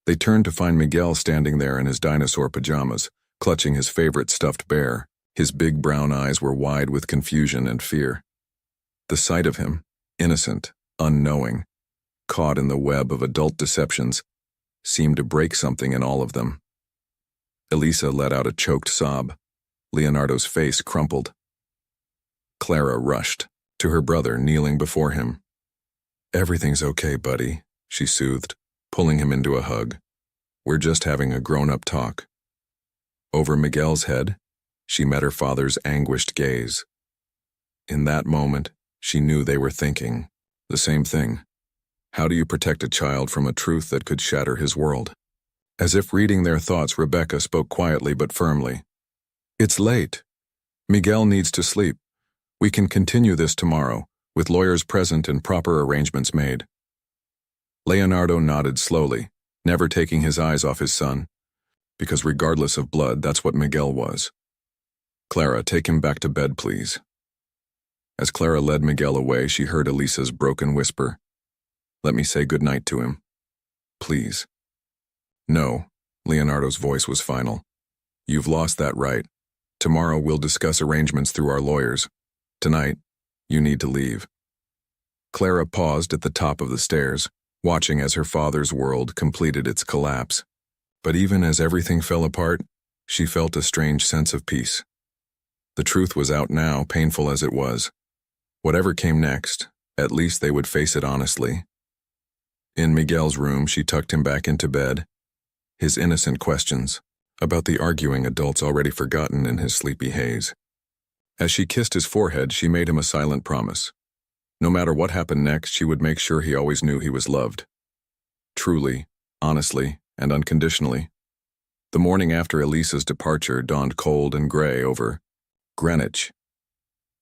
They turned to find Miguel standing there in his dinosaur pajamas, clutching his favorite stuffed bear. His big brown eyes were wide with confusion and fear. The sight of him, innocent, unknowing, caught in the web of adult deceptions, seemed to break something in all of them. Elisa let out a choked sob. Leonardo's face crumpled. Clara rushed to her brother kneeling before him. Everything's okay, buddy, she soothed, pulling him into a hug. We're just having a grown-up talk. Over Miguel's head, she met her father's anguished gaze. In that moment, she knew they were thinking the same thing. How do you protect a child from a truth that could shatter his world? As if reading their thoughts, Rebecca spoke quietly but firmly. It's late. Miguel needs to sleep. We can continue this tomorrow, with lawyers present and proper arrangements made. Leonardo nodded slowly, never taking his eyes off his son, because regardless of blood, that's what Miguel was. Clara, take him back to bed, please. As Clara led Miguel away, she heard Elisa's broken whisper. Let me say goodnight to him. Please. No, Leonardo's voice was final. You've lost that right. Tomorrow we'll discuss arrangements through our lawyers. Tonight, you need to leave. Clara paused at the top of the stairs, watching as her father's world completed its collapse. But even as everything fell apart, she felt a strange sense of peace. The truth was out now, painful as it was. Whatever came next, at least they would face it honestly. In Miguel's room, she tucked him back into bed. His innocent questions, about the arguing adults already forgotten in his sleepy haze. As she kissed his forehead, she made him a silent promise. No matter what happened next, she would make sure he always knew he was loved. Truly, honestly, and unconditionally. The morning after Elisa's departure dawned cold and gray over Greenwich.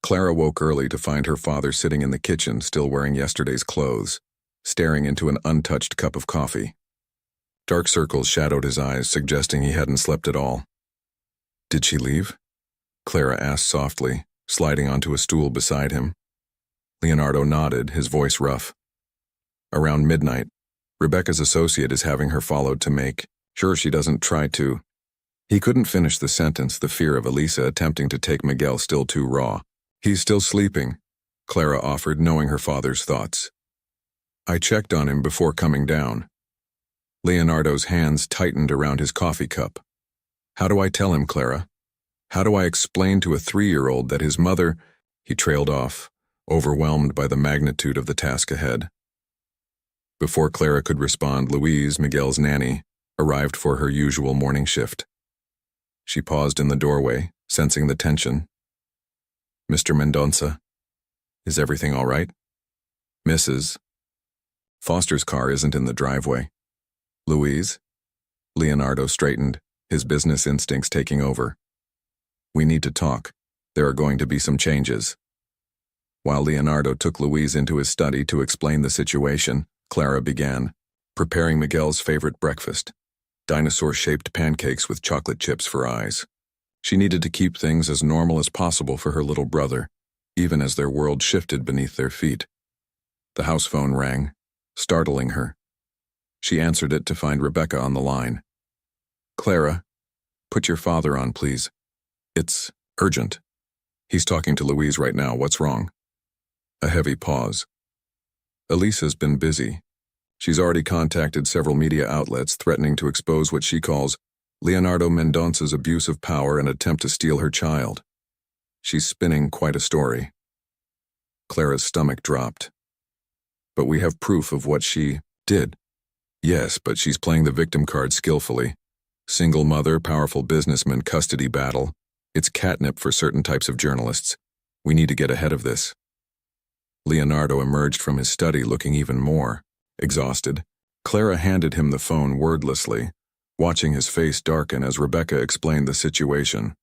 Clara woke early to find her father sitting in the kitchen, still wearing yesterday's clothes, staring into an untouched cup of coffee. Dark circles shadowed his eyes, suggesting he hadn't slept at all. Did she leave? Clara asked softly, sliding onto a stool beside him. Leonardo nodded, his voice rough. Around midnight, Rebecca's associate is having her followed to make sure she doesn't try to. He couldn't finish the sentence, the fear of Elisa attempting to take Miguel still too raw. He's still sleeping, Clara offered, knowing her father's thoughts. I checked on him before coming down. Leonardo's hands tightened around his coffee cup. How do I tell him, Clara? How do I explain to a 3-year-old that his mother... He trailed off, overwhelmed by the magnitude of the task ahead. Before Clara could respond, Louise, Miguel's nanny, arrived for her usual morning shift. She paused in the doorway, sensing the tension. Mr. Mendonça, is everything all right? Mrs. Foster's car isn't in the driveway. Louise? Leonardo straightened, his business instincts taking over. We need to talk. There are going to be some changes. While Leonardo took Louise into his study to explain the situation, Clara began, preparing Miguel's favorite breakfast, dinosaur-shaped pancakes with chocolate chips for eyes. She needed to keep things as normal as possible for her little brother, even as their world shifted beneath their feet. The house phone rang, startling her. She answered it to find Rebecca on the line. Clara, put your father on, please. It's urgent. He's talking to Louise right now. What's wrong? A heavy pause. Elisa's been busy. She's already contacted several media outlets threatening to expose what she calls Leonardo Mendonça's abuse of power and attempt to steal her child. She's spinning quite a story. Clara's stomach dropped. But we have proof of what she did. Yes, but she's playing the victim card skillfully. Single mother, powerful businessman, custody battle. It's catnip for certain types of journalists. We need to get ahead of this. Leonardo emerged from his study looking even more exhausted. Clara handed him the phone wordlessly, watching his face darken as Rebecca explained the situation.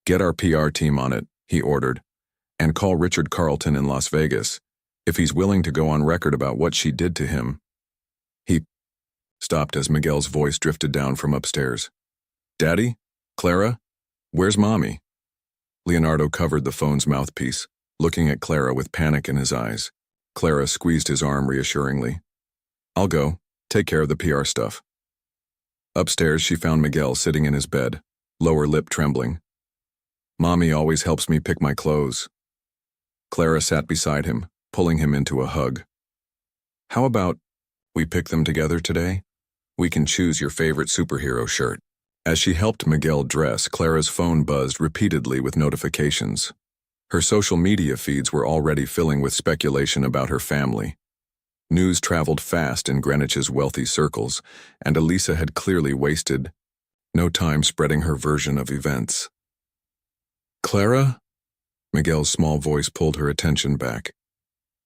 Get our PR team on it, he ordered, and call Richard Carlton in Las Vegas. If he's willing to go on record about what she did to him. He stopped as Miguel's voice drifted down from upstairs. Daddy? Clara? Where's Mommy? Leonardo covered the phone's mouthpiece, looking at Clara with panic in his eyes. Clara squeezed his arm reassuringly. "I'll go. Take care of the PR stuff." Upstairs, she found Miguel sitting in his bed, lower lip trembling. "Mommy always helps me pick my clothes." Clara sat beside him, pulling him into a hug. "How about we pick them together today? We can choose your favorite superhero shirt." As she helped Miguel dress, Clara's phone buzzed repeatedly with notifications. Her social media feeds were already filling with speculation about her family. News traveled fast in Greenwich's wealthy circles, and Elisa had clearly wasted no time spreading her version of events. "Clara?" Miguel's small voice pulled her attention back.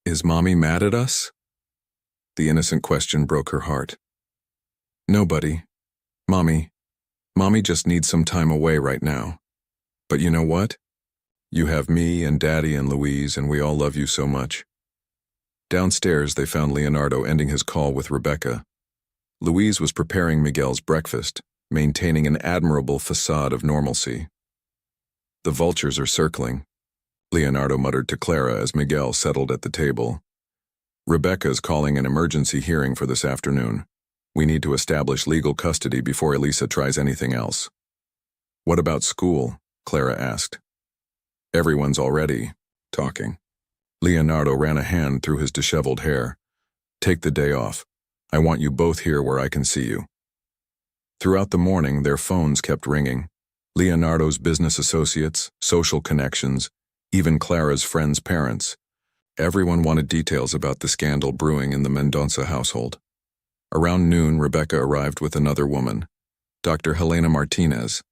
"Is Mommy mad at us?" The innocent question broke her heart. "Nobody. Mommy just needs some time away right now. But you know what? You have me and Daddy and Louise, and we all love you so much." Downstairs, they found Leonardo ending his call with Rebecca. Louise was preparing Miguel's breakfast, maintaining an admirable facade of normalcy. "The vultures are circling," Leonardo muttered to Clara as Miguel settled at the table. "Rebecca's calling an emergency hearing for this afternoon. We need to establish legal custody before Elisa tries anything else." "What about school?" Clara asked. "Everyone's already talking." Leonardo ran a hand through his disheveled hair. "Take the day off. I want you both here where I can see you." Throughout the morning, their phones kept ringing. Leonardo's business associates, social connections, even Clara's friends' parents. Everyone wanted details about the scandal brewing in the Mendonça household. Around noon, Rebecca arrived with another woman, Dr. Helena Martinez,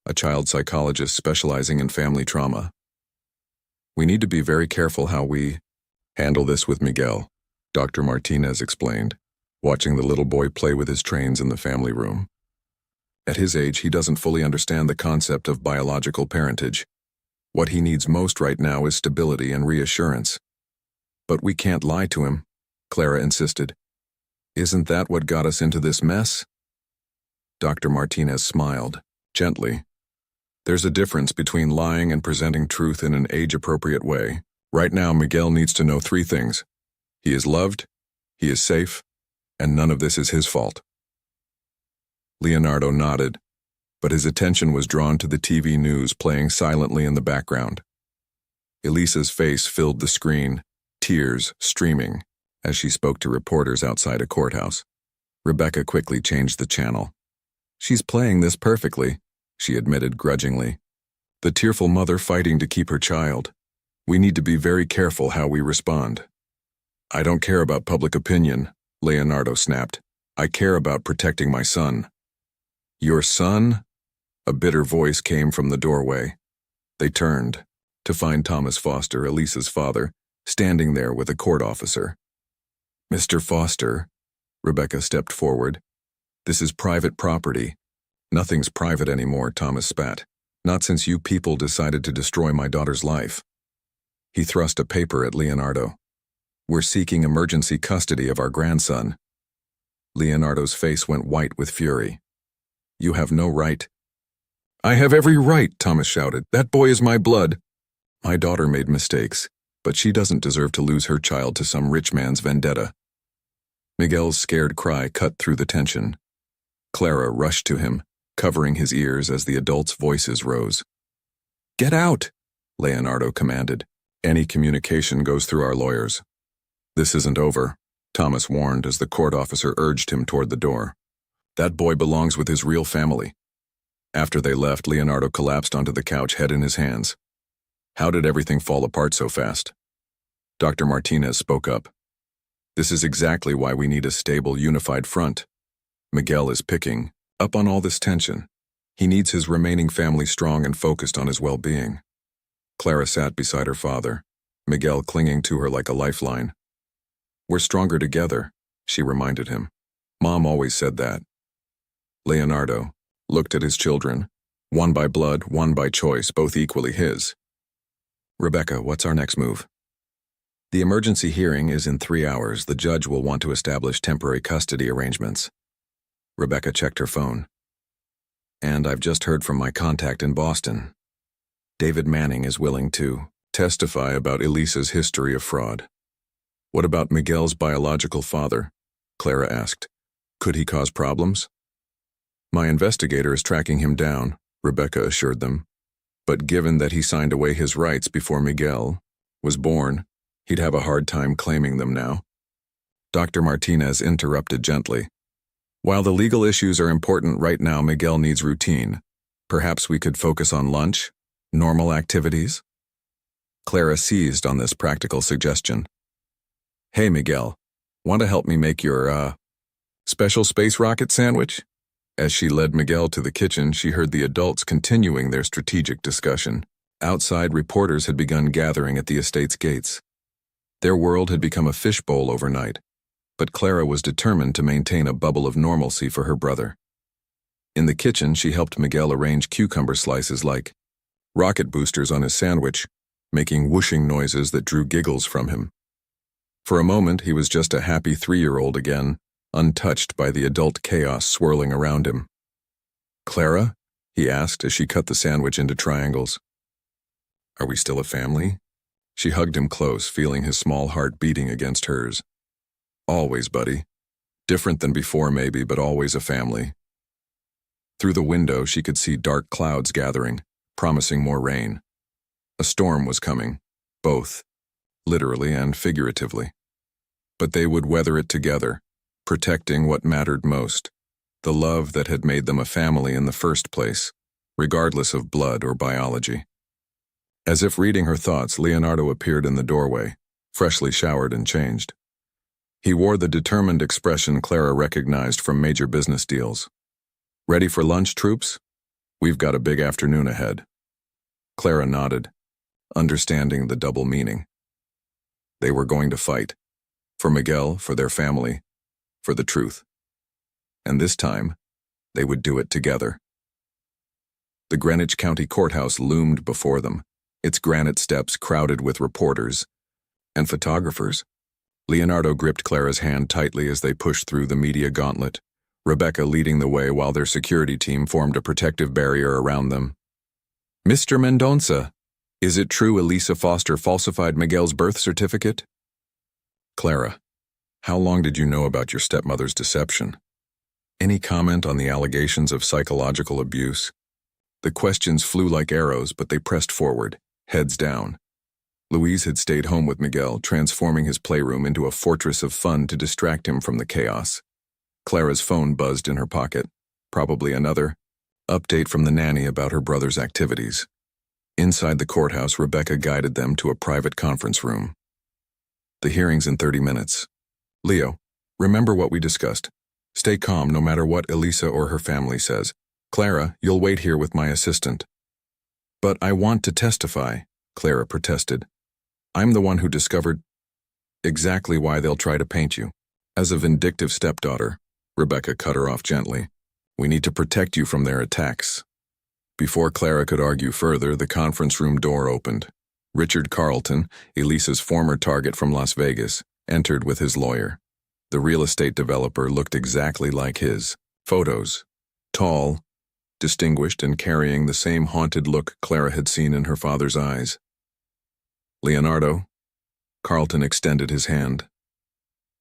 a child psychologist specializing in family trauma. "We need to be very careful how we handle this with Miguel," Dr. Martinez explained, watching the little boy play with his trains in the family room. "At his age, he doesn't fully understand the concept of biological parentage. What he needs most right now is stability and reassurance." "But we can't lie to him," Clara insisted. "Isn't that what got us into this mess?" Dr. Martinez smiled, gently. "There's a difference between lying and presenting truth in an age-appropriate way. Right now, Miguel needs to know 3 things. He is loved, he is safe, and none of this is his fault." Leonardo nodded, but his attention was drawn to the TV news playing silently in the background. Elisa's face filled the screen, tears streaming, as she spoke to reporters outside a courthouse. Rebecca quickly changed the channel. "She's playing this perfectly," she admitted grudgingly. "The tearful mother fighting to keep her child. We need to be very careful how we respond." "I don't care about public opinion," Leonardo snapped. "I care about protecting my son." "Your son?" A bitter voice came from the doorway. They turned, to find Thomas Foster, Elisa's father, standing there with a court officer. "Mr. Foster," Rebecca stepped forward. "This is private property." "Nothing's private anymore," Thomas spat. "Not since you people decided to destroy my daughter's life." He thrust a paper at Leonardo. "We're seeking emergency custody of our grandson." Leonardo's face went white with fury. "You have no right." "I have every right," Thomas shouted. "That boy is my blood." "My daughter made mistakes, but she doesn't deserve to lose her child to some rich man's vendetta." Miguel's scared cry cut through the tension. Clara rushed to him, covering his ears as the adults' voices rose. "Get out," Leonardo commanded. "Any communication goes through our lawyers." "This isn't over," Thomas warned as the court officer urged him toward the door. "That boy belongs with his real family." After they left, Leonardo collapsed onto the couch, head in his hands. "How did everything fall apart so fast?" Dr. Martinez spoke up. "This is exactly why we need a stable, unified front. Miguel is picking up on all this tension. He needs his remaining family strong and focused on his well-being." Clara sat beside her father, Miguel clinging to her like a lifeline. "We're stronger together," she reminded him. "Mom always said that." Leonardo looked at his children, one by blood, one by choice, both equally his. "Rebecca, what's our next move?" "The emergency hearing is in 3 hours. The judge will want to establish temporary custody arrangements." Rebecca checked her phone. "And I've just heard from my contact in Boston." David Manning is willing to testify about Elisa's history of fraud. What about Miguel's biological father? Clara asked. Could he cause problems? My investigator is tracking him down, Rebecca assured them. But given that he signed away his rights before Miguel was born, he'd have a hard time claiming them now. Dr. Martinez interrupted gently. While the legal issues are important right now, Miguel needs routine. Perhaps we could focus on lunch, normal activities? Clara seized on this practical suggestion. Hey, Miguel, want to help me make your, special space rocket sandwich? As she led Miguel to the kitchen, she heard the adults continuing their strategic discussion. Outside, reporters had begun gathering at the estate's gates. Their world had become a fishbowl overnight, but Clara was determined to maintain a bubble of normalcy for her brother. In the kitchen, she helped Miguel arrange cucumber slices like rocket boosters on his sandwich, making whooshing noises that drew giggles from him. For a moment, he was just a happy 3-year-old again, untouched by the adult chaos swirling around him. Clara? He asked as she cut the sandwich into triangles. Are we still a family? She hugged him close, feeling his small heart beating against hers. Always, buddy. Different than before maybe, but always a family. Through the window, she could see dark clouds gathering, promising more rain. A storm was coming, both, literally and figuratively. But they would weather it together, protecting what mattered most, the love that had made them a family in the first place, regardless of blood or biology. As if reading her thoughts, Leonardo appeared in the doorway, freshly showered and changed. He wore the determined expression Clara recognized from major business deals. Ready for lunch, troops? We've got a big afternoon ahead. Clara nodded, understanding the double meaning. They were going to fight. For Miguel, for their family, for the truth. And this time, they would do it together. The Greenwich County Courthouse loomed before them, its granite steps crowded with reporters and photographers. Leonardo gripped Clara's hand tightly as they pushed through the media gauntlet, Rebecca leading the way while their security team formed a protective barrier around them. Mr. Mendonça, is it true Elisa Foster falsified Miguel's birth certificate? Clara, how long did you know about your stepmother's deception? Any comment on the allegations of psychological abuse? The questions flew like arrows, but they pressed forward, heads down. Louise had stayed home with Miguel, transforming his playroom into a fortress of fun to distract him from the chaos. Clara's phone buzzed in her pocket, probably another update from the nanny about her brother's activities. Inside the courthouse, Rebecca guided them to a private conference room. The hearing's in 30 minutes. Leo, remember what we discussed. Stay calm no matter what Elisa or her family says. Clara, you'll wait here with my assistant. But I want to testify, Clara protested. I'm the one who discovered exactly why they'll try to paint you. As a vindictive stepdaughter, Rebecca cut her off gently. We need to protect you from their attacks. Before Clara could argue further, the conference room door opened. Richard Carlton, Elisa's former target from Las Vegas, entered with his lawyer. The real estate developer looked exactly like his photos. Tall, distinguished, and carrying the same haunted look Clara had seen in her father's eyes. Leonardo, Carlton extended his hand.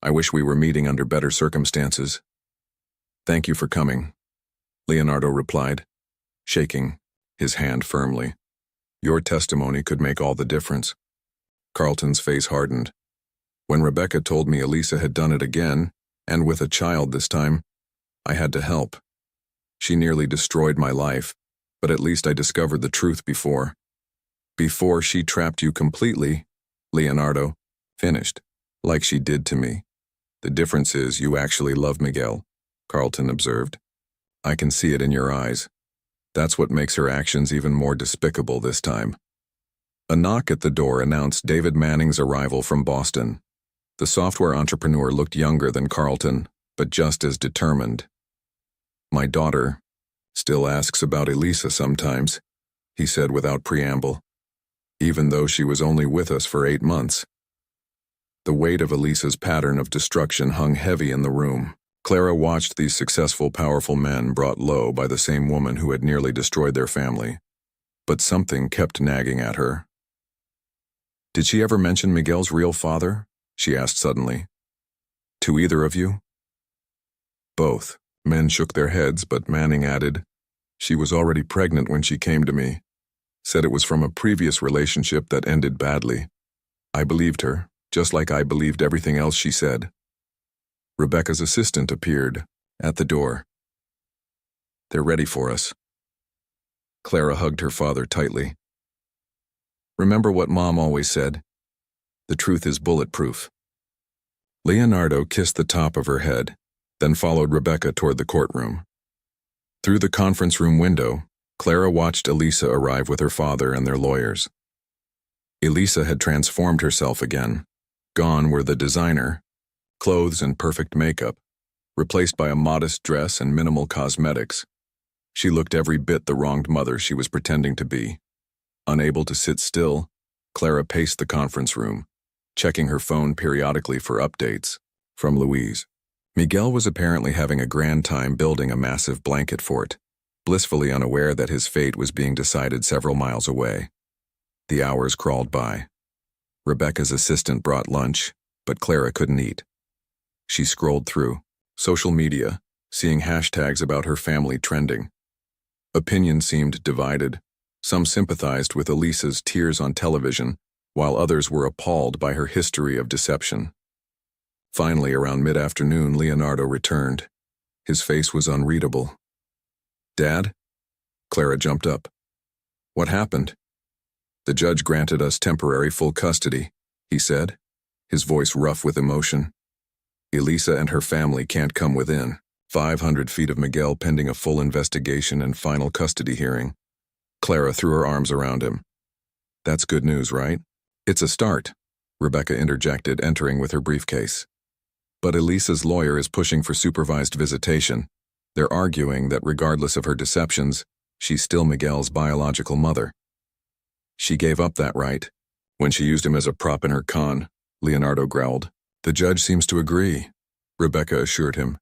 I wish we were meeting under better circumstances. Thank you for coming, Leonardo replied, shaking his hand firmly. Your testimony could make all the difference. Carlton's face hardened. When Rebecca told me Elisa had done it again, and with a child this time, I had to help. She nearly destroyed my life, but at least I discovered the truth before. Before she trapped you completely, Leonardo finished, like she did to me. The difference is you actually love Miguel, Carlton observed. I can see it in your eyes. That's what makes her actions even more despicable this time. A knock at the door announced David Manning's arrival from Boston. The software entrepreneur looked younger than Carlton, but just as determined. My daughter still asks about Elisa sometimes, he said without preamble, even though she was only with us for 8 months. The weight of Elisa's pattern of destruction hung heavy in the room. Clara watched these successful, powerful men brought low by the same woman who had nearly destroyed their family. but something kept nagging at her. "Did she ever mention Miguel's real father?" she asked suddenly. "To either of you?" "Both." Men shook their heads, but Manning added, "She was already pregnant when she came to me. Said it was from a previous relationship that ended badly. I believed her, just like I believed everything else she said." Rebecca's assistant appeared at the door. "They're ready for us." Clara hugged her father tightly. "Remember what Mom always said? The truth is bulletproof." Leonardo kissed the top of her head, then followed Rebecca toward the courtroom. Through the conference room window, Clara watched Elisa arrive with her father and their lawyers. Elisa had transformed herself again. Gone were the designer, clothes and perfect makeup, replaced by a modest dress and minimal cosmetics. She looked every bit the wronged mother she was pretending to be. Unable to sit still, Clara paced the conference room, checking her phone periodically for updates from Louise. Miguel was apparently having a grand time building a massive blanket fort, blissfully unaware that his fate was being decided several miles away. The hours crawled by. Rebecca's assistant brought lunch, but Clara couldn't eat. She scrolled through social media, seeing hashtags about her family trending. Opinions seemed divided. Some sympathized with Elisa's tears on television, while others were appalled by her history of deception. Finally, around mid-afternoon, Leonardo returned. His face was unreadable. "Dad?" Clara jumped up. "What happened?" "The judge granted us temporary full custody," he said, his voice rough with emotion. "Elisa and her family can't come within 500 feet of Miguel pending a full investigation and final custody hearing." Clara threw her arms around him. "That's good news, right?" "It's a start," Rebecca interjected, entering with her briefcase. "But Elisa's lawyer is pushing for supervised visitation. They're arguing that regardless of her deceptions, she's still Miguel's biological mother." "She gave up that right when she used him as a prop in her con," Leonardo growled. "The judge seems to agree," Rebecca assured him.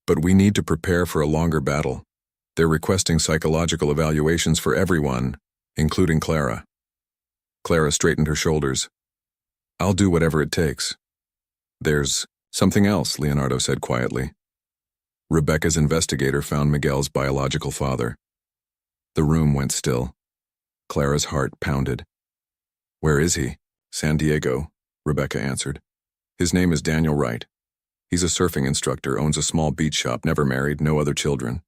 "But we need to prepare for a longer battle. They're requesting psychological evaluations for everyone, including Clara." Clara straightened her shoulders. "I'll do whatever it takes." "There's something else," Leonardo said quietly. Rebecca's investigator found Miguel's biological father. The room went still. Clara's heart pounded. "Where is he?" "San Diego," Rebecca answered. "His name is Daniel Wright. He's a surfing instructor, owns a small beach shop, never married, no other children."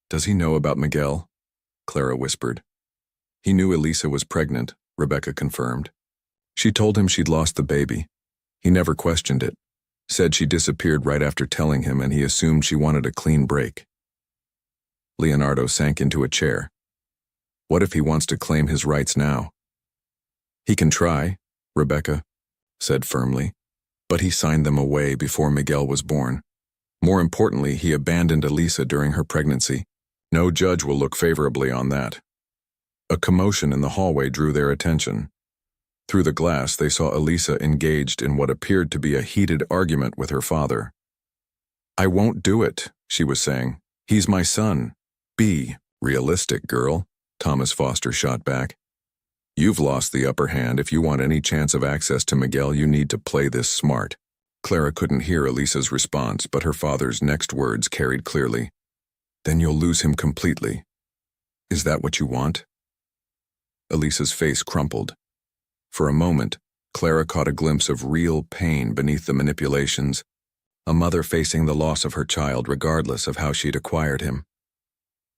"Does he know about Miguel?" Clara whispered. "He knew Elisa was pregnant," Rebecca confirmed. "She told him she'd lost the baby. He never questioned it. Said she disappeared right after telling him, and he assumed she wanted a clean break." Leonardo sank into a chair. "What if he wants to claim his rights now?" "He can try," Rebecca said firmly, "but he signed them away before Miguel was born. More importantly, he abandoned Elisa during her pregnancy. No judge will look favorably on that." A commotion in the hallway drew their attention. Through the glass, they saw Elisa engaged in what appeared to be a heated argument with her father. "I won't do it," she was saying. "He's my son." "Be realistic, girl," Thomas Foster shot back. "You've lost the upper hand. If you want any chance of access to Miguel, you need to play this smart." Clara couldn't hear Elisa's response, but her father's next words carried clearly. "Then you'll lose him completely. Is that what you want?" Elisa's face crumpled. For a moment, Clara caught a glimpse of real pain beneath the manipulations, a mother facing the loss of her child regardless of how she'd acquired him.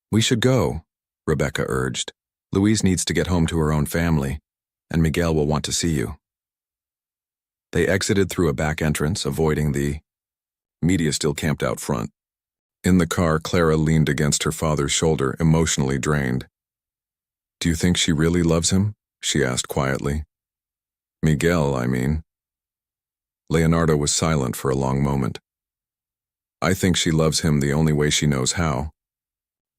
"We should go," Rebecca urged. "Louise needs to get home to her own family, and Miguel will want to see you." They exited through a back entrance, avoiding the media still camped out front. In the car, Clara leaned against her father's shoulder, emotionally drained. "Do you think she really loves him?" she asked quietly. "Miguel, I mean." Leonardo was silent for a long moment. "I think she loves him the only way she knows how.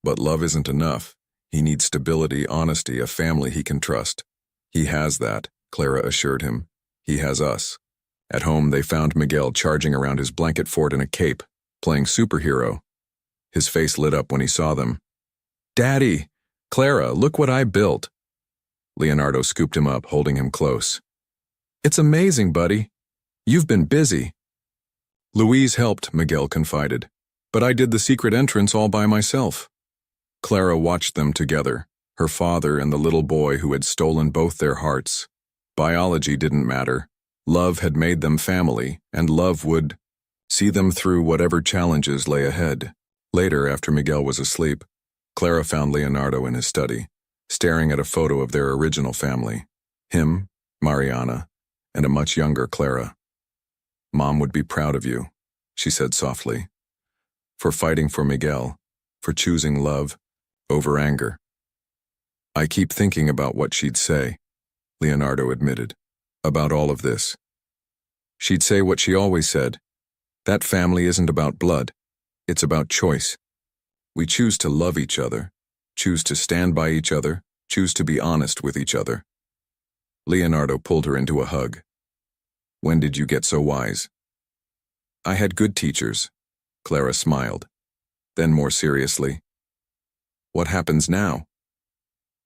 But love isn't enough. He needs stability, honesty, a family he can trust. He has that," Clara assured him. "He has us." At home, they found Miguel charging around his blanket fort in a cape, playing superhero. His face lit up when he saw them. "Daddy!" "Clara, look what I built." Leonardo scooped him up, holding him close. "It's amazing, buddy. You've been busy." "Louise helped," Miguel confided, "but I did the secret entrance all by myself." Clara watched them together, her father and the little boy who had stolen both their hearts. Biology didn't matter. Love had made them family, and love would see them through whatever challenges lay ahead. Later, after Miguel was asleep, Clara found Leonardo in his study, staring at a photo of their original family. Him, Mariana, and a much younger Clara. "Mom would be proud of you," she said softly, "for fighting for Miguel, for choosing love over anger." "I keep thinking about what she'd say," Leonardo admitted, "about all of this. She'd say what she always said. That family isn't about blood. It's about choice. We choose to love each other, choose to stand by each other, choose to be honest with each other." Leonardo pulled her into a hug. "When did you get so wise?" "I had good teachers," Clara smiled. Then more seriously, "What happens now?"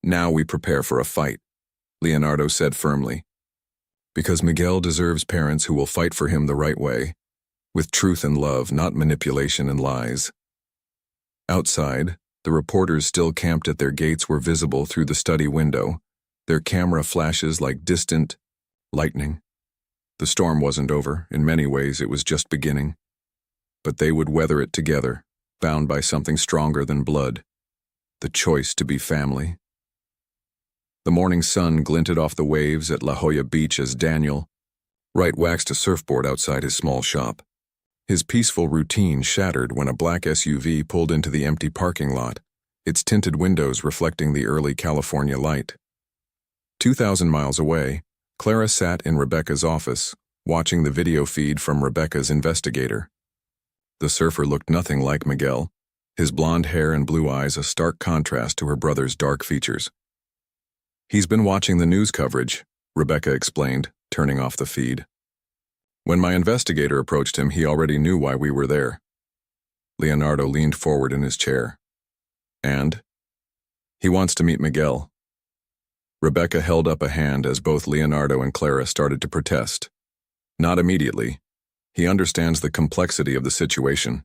"Now we prepare for a fight," Leonardo said firmly. "Because Miguel deserves parents who will fight for him the right way, with truth and love, not manipulation and lies." Outside, the reporters still camped at their gates were visible through the study window, their camera flashes like distant lightning. The storm wasn't over. In many ways, it was just beginning. But they would weather it together, bound by something stronger than blood, the choice to be family. The morning sun glinted off the waves at La Jolla Beach as Daniel Wright waxed a surfboard outside his small shop. His peaceful routine shattered when a black SUV pulled into the empty parking lot, its tinted windows reflecting the early California light. 2,000 miles away, Clara sat in Rebecca's office, watching the video feed from Rebecca's investigator. The surfer looked nothing like Miguel, his blonde hair and blue eyes a stark contrast to her brother's dark features. "He's been watching the news coverage," Rebecca explained, turning off the feed. "When my investigator approached him, he already knew why we were there." Leonardo leaned forward in his chair. "And?" "He wants to meet Miguel." Rebecca held up a hand as both Leonardo and Clara started to protest. "Not immediately. He understands the complexity of the situation,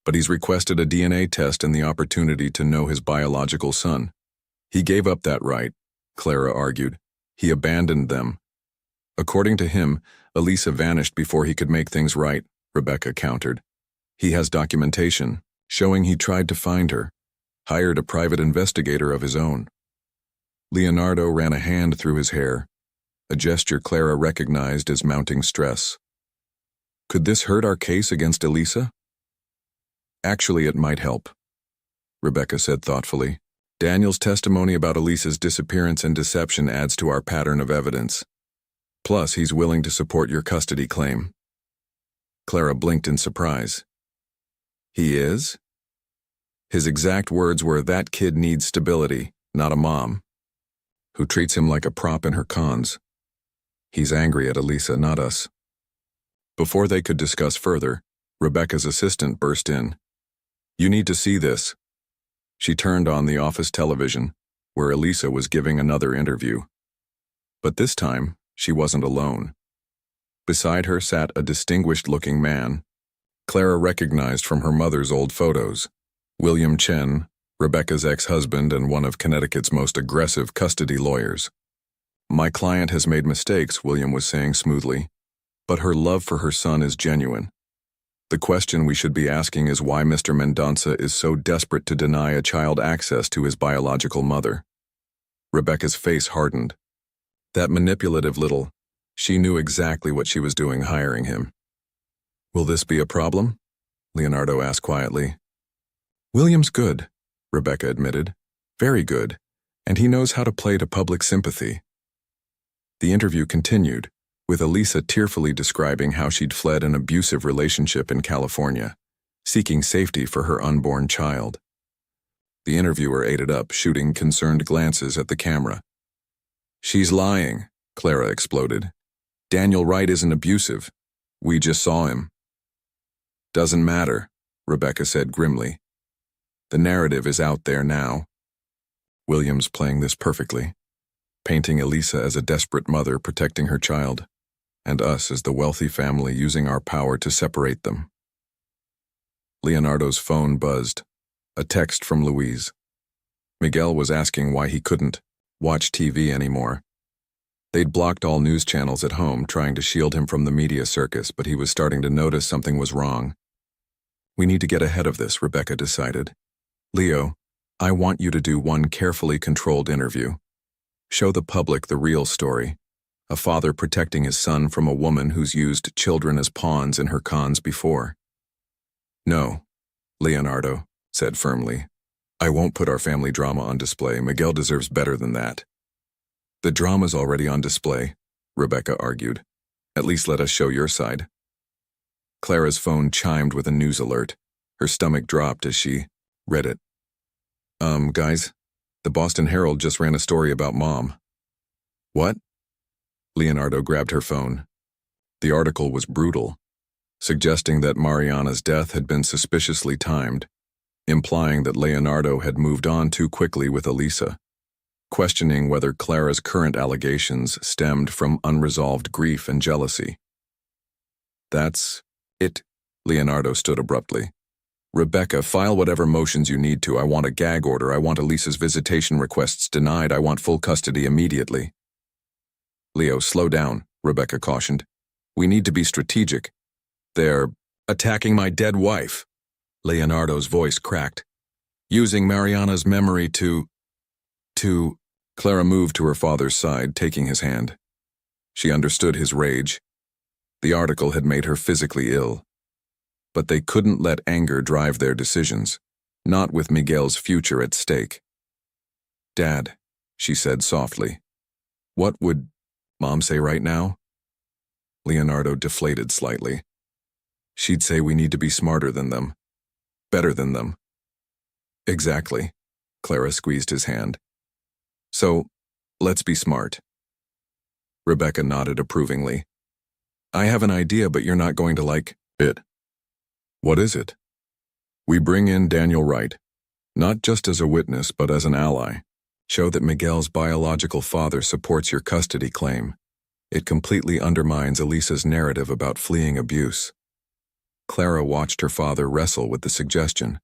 but he's requested a DNA test and the opportunity to know his biological son. He gave up that right," Clara argued. "He abandoned them." "According to him, Elisa vanished before he could make things right," Rebecca countered. "He has documentation showing he tried to find her, hired a private investigator of his own." Leonardo ran a hand through his hair, a gesture Clara recognized as mounting stress. "Could this hurt our case against Elisa?" "Actually, it might help," Rebecca said thoughtfully. "Daniel's testimony about Elisa's disappearance and deception adds to our pattern of evidence. Plus, he's willing to support your custody claim." Clara blinked in surprise. "He is?" His exact words were, "That kid needs stability, not a mom who treats him like a prop in her cons. He's angry at Elisa, not us." Before they could discuss further, Rebecca's assistant burst in. "You need to see this." She turned on the office television, where Elisa was giving another interview. But this time, she wasn't alone. Beside her sat a distinguished-looking man Clara recognized from her mother's old photos. William Chen, Rebecca's ex-husband and one of Connecticut's most aggressive custody lawyers. "My client has made mistakes," William was saying smoothly, "but her love for her son is genuine. The question we should be asking is why Mr. Mendonça is so desperate to deny a child access to his biological mother." Rebecca's face hardened. That manipulative little, she knew exactly what she was doing hiring him. "Will this be a problem?" Leonardo asked quietly. "William's good," Rebecca admitted. "Very good, and he knows how to play to public sympathy." The interview continued, with Elisa tearfully describing how she'd fled an abusive relationship in California, seeking safety for her unborn child. The interviewer ate it up, shooting concerned glances at the camera. "She's lying," Clara exploded. "Daniel Wright isn't abusive. We just saw him." "Doesn't matter," Rebecca said grimly. "The narrative is out there now." Williams playing this perfectly, painting Elisa as a desperate mother protecting her child, and us as the wealthy family using our power to separate them. Leonardo's phone buzzed. A text from Louise. Miguel was asking why he couldn't watch TV anymore. They'd blocked all news channels at home, trying to shield him from the media circus, but he was starting to notice something was wrong. We need to get ahead of this, Rebecca decided. Leo, I want you to do one carefully controlled interview. Show the public the real story. A father protecting his son from a woman who's used children as pawns in her cons before. No, Leonardo said firmly. I won't put our family drama on display. Miguel deserves better than that. The drama's already on display, Rebecca argued. At least let us show your side. Clara's phone chimed with a news alert. Her stomach dropped as she read it. Guys, the Boston Herald just ran a story about Mom. What? Leonardo grabbed her phone. The article was brutal, suggesting that Mariana's death had been suspiciously timed, implying that Leonardo had moved on too quickly with Elisa, questioning whether Clara's current allegations stemmed from unresolved grief and jealousy. That's it, Leonardo stood abruptly. Rebecca, file whatever motions you need to. I want a gag order. I want Elisa's visitation requests denied. I want full custody immediately. Leo, slow down, Rebecca cautioned. We need to be strategic. They're attacking my dead wife. Leonardo's voice cracked. Using Mariana's memory to... Clara moved to her father's side, taking his hand. She understood his rage. The article had made her physically ill. But they couldn't let anger drive their decisions, not with Miguel's future at stake. Dad, she said softly. What would Mom say right now? Leonardo deflated slightly. She'd say we need to be smarter than them. Better than them. Exactly. Clara squeezed his hand. So, let's be smart. Rebecca nodded approvingly. I have an idea, but you're not going to like it. What is it? We bring in Daniel Wright, not just as a witness, but as an ally. Show that Miguel's biological father supports your custody claim. It completely undermines Elisa's narrative about fleeing abuse. Clara watched her father wrestle with the suggestion.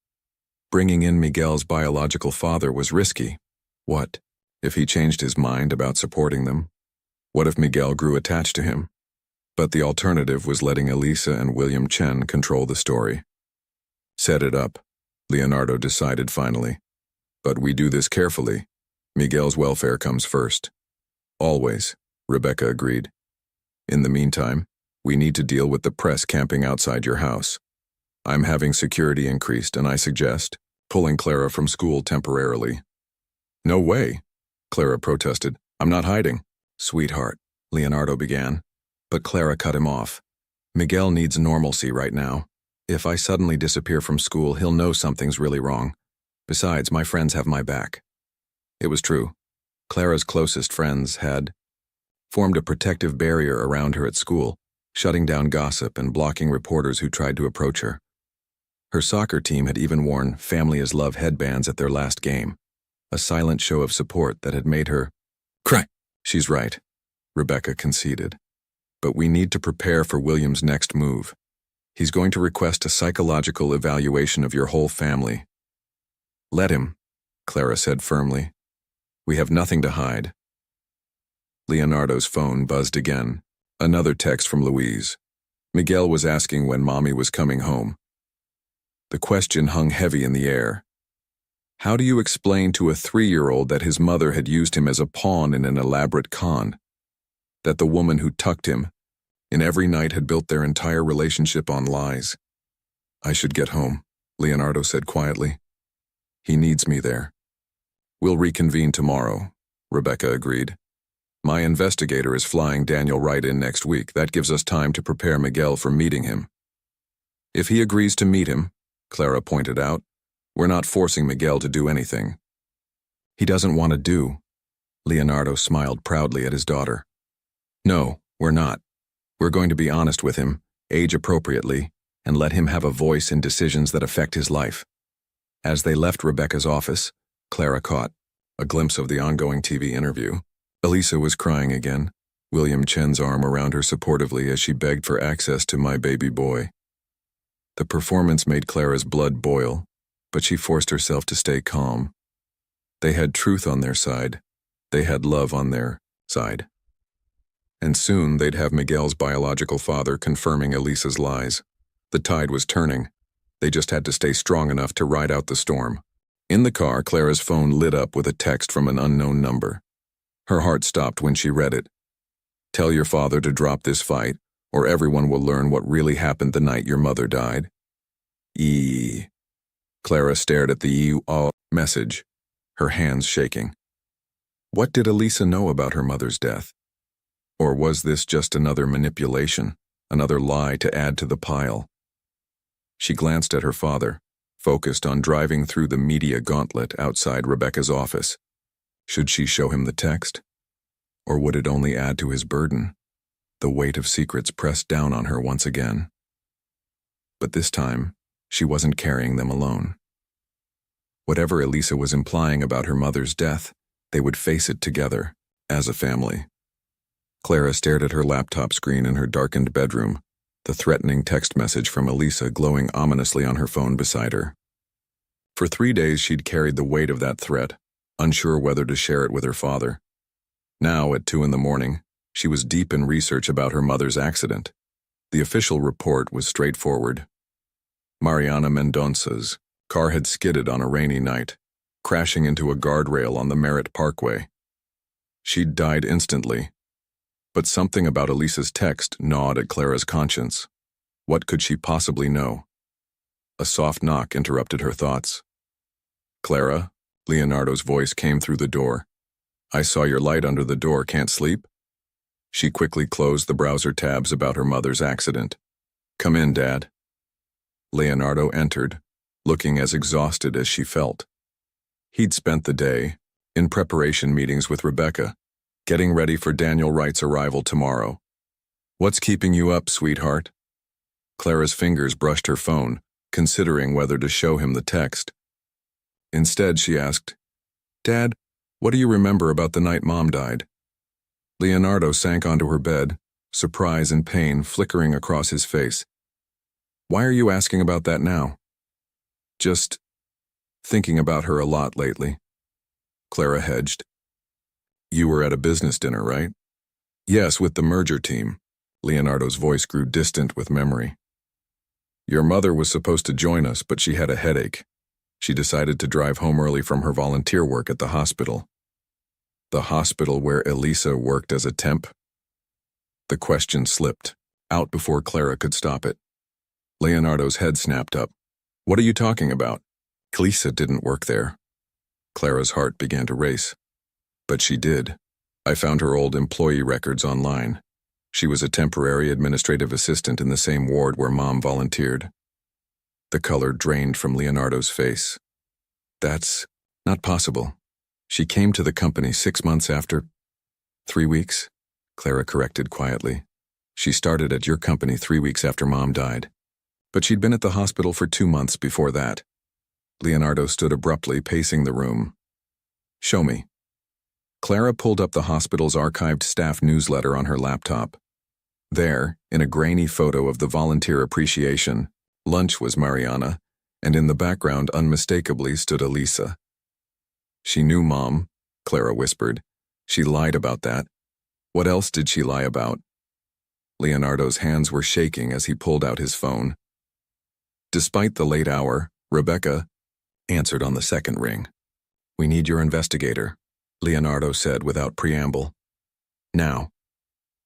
Bringing in Miguel's biological father was risky. What if he changed his mind about supporting them? What if Miguel grew attached to him? But the alternative was letting Elisa and William Chen control the story. Set it up, Leonardo decided finally. But we do this carefully. Miguel's welfare comes first. Always, Rebecca agreed. In the meantime, we need to deal with the press camping outside your house. I'm having security increased, and I suggest pulling Clara from school temporarily. No way, Clara protested. I'm not hiding. Sweetheart, Leonardo began, but Clara cut him off. Miguel needs normalcy right now. If I suddenly disappear from school, he'll know something's really wrong. Besides, my friends have my back. It was true. Clara's closest friends had formed a protective barrier around her at school, shutting down gossip and blocking reporters who tried to approach her. Her soccer team had even worn Family is Love headbands at their last game, a silent show of support that had made her cry. She's right, Rebecca conceded. But we need to prepare for William's next move. He's going to request a psychological evaluation of your whole family. Let him, Clara said firmly. We have nothing to hide. Leonardo's phone buzzed again. Another text from Louise. Miguel was asking when Mommy was coming home. The question hung heavy in the air. How do you explain to a 3-year-old that his mother had used him as a pawn in an elaborate con? That the woman who tucked him in every night had built their entire relationship on lies? I should get home, Leonardo said quietly. He needs me there. We'll reconvene tomorrow, Rebecca agreed. My investigator is flying Daniel Wright in next week. That gives us time to prepare Miguel for meeting him. If he agrees to meet him, Clara pointed out, we're not forcing Miguel to do anything. He doesn't want to do. Leonardo smiled proudly at his daughter. No, we're not. We're going to be honest with him, age appropriately, and let him have a voice in decisions that affect his life. As they left Rebecca's office, Clara caught a glimpse of the ongoing TV interview. Elisa was crying again, William Chen's arm around her supportively as she begged for access to my baby boy. The performance made Clara's blood boil, but she forced herself to stay calm. They had truth on their side. They had love on their side. And soon they'd have Miguel's biological father confirming Elisa's lies. The tide was turning. They just had to stay strong enough to ride out the storm. In the car, Clara's phone lit up with a text from an unknown number. Her heart stopped when she read it. "Tell your father to drop this fight, or everyone will learn what really happened the night your mother died." Clara stared at the message, her hands shaking. What did Elisa know about her mother's death? Or was this just another manipulation, another lie to add to the pile? She glanced at her father, focused on driving through the media gauntlet outside Rebecca's office. Should she show him the text? Or would it only add to his burden? The weight of secrets pressed down on her once again. But this time, she wasn't carrying them alone. Whatever Elisa was implying about her mother's death, they would face it together, as a family. Clara stared at her laptop screen in her darkened bedroom, the threatening text message from Elisa glowing ominously on her phone beside her. For 3 days she'd carried the weight of that threat, unsure whether to share it with her father. Now, at 2 a.m, she was deep in research about her mother's accident. The official report was straightforward. Mariana Mendonca's car had skidded on a rainy night, crashing into a guardrail on the Merritt Parkway. She'd died instantly. But something about Elisa's text gnawed at Clara's conscience. What could she possibly know? A soft knock interrupted her thoughts. "Clara?" Leonardo's voice came through the door. "I saw your light under the door. Can't sleep?" She quickly closed the browser tabs about her mother's accident. "Come in, Dad." Leonardo entered, looking as exhausted as she felt. He'd spent the day in preparation meetings with Rebecca, getting ready for Daniel Wright's arrival tomorrow. "What's keeping you up, sweetheart?" Clara's fingers brushed her phone, considering whether to show him the text. Instead, she asked, "Dad, what do you remember about the night Mom died?" Leonardo sank onto her bed, surprise and pain flickering across his face. "Why are you asking about that now?" "Just thinking about her a lot lately." Clara hedged. "You were at a business dinner, right?" "Yes, with the merger team." Leonardo's voice grew distant with memory. "Your mother was supposed to join us, but she had a headache. She decided to drive home early from her volunteer work at the hospital." "The hospital where Elisa worked as a temp?" The question slipped out before Clara could stop it. Leonardo's head snapped up. "What are you talking about? Elisa didn't work there." Clara's heart began to race. "But she did. I found her old employee records online. She was a temporary administrative assistant in the same ward where Mom volunteered." The color drained from Leonardo's face. "That's not possible. She came to the company 6 months after—" 3 weeks, Clara corrected quietly. "She started at your company 3 weeks after Mom died. But she'd been at the hospital for 2 months before that." Leonardo stood abruptly, pacing the room. "Show me." Clara pulled up the hospital's archived staff newsletter on her laptop. There, in a grainy photo of the volunteer appreciation, lunch was Mariana, and in the background unmistakably stood Elisa. "She knew Mom," Clara whispered. "She lied about that. What else did she lie about?" Leonardo's hands were shaking as he pulled out his phone. Despite the late hour, Rebecca answered on the second ring. "We need your investigator," Leonardo said without preamble. "Now.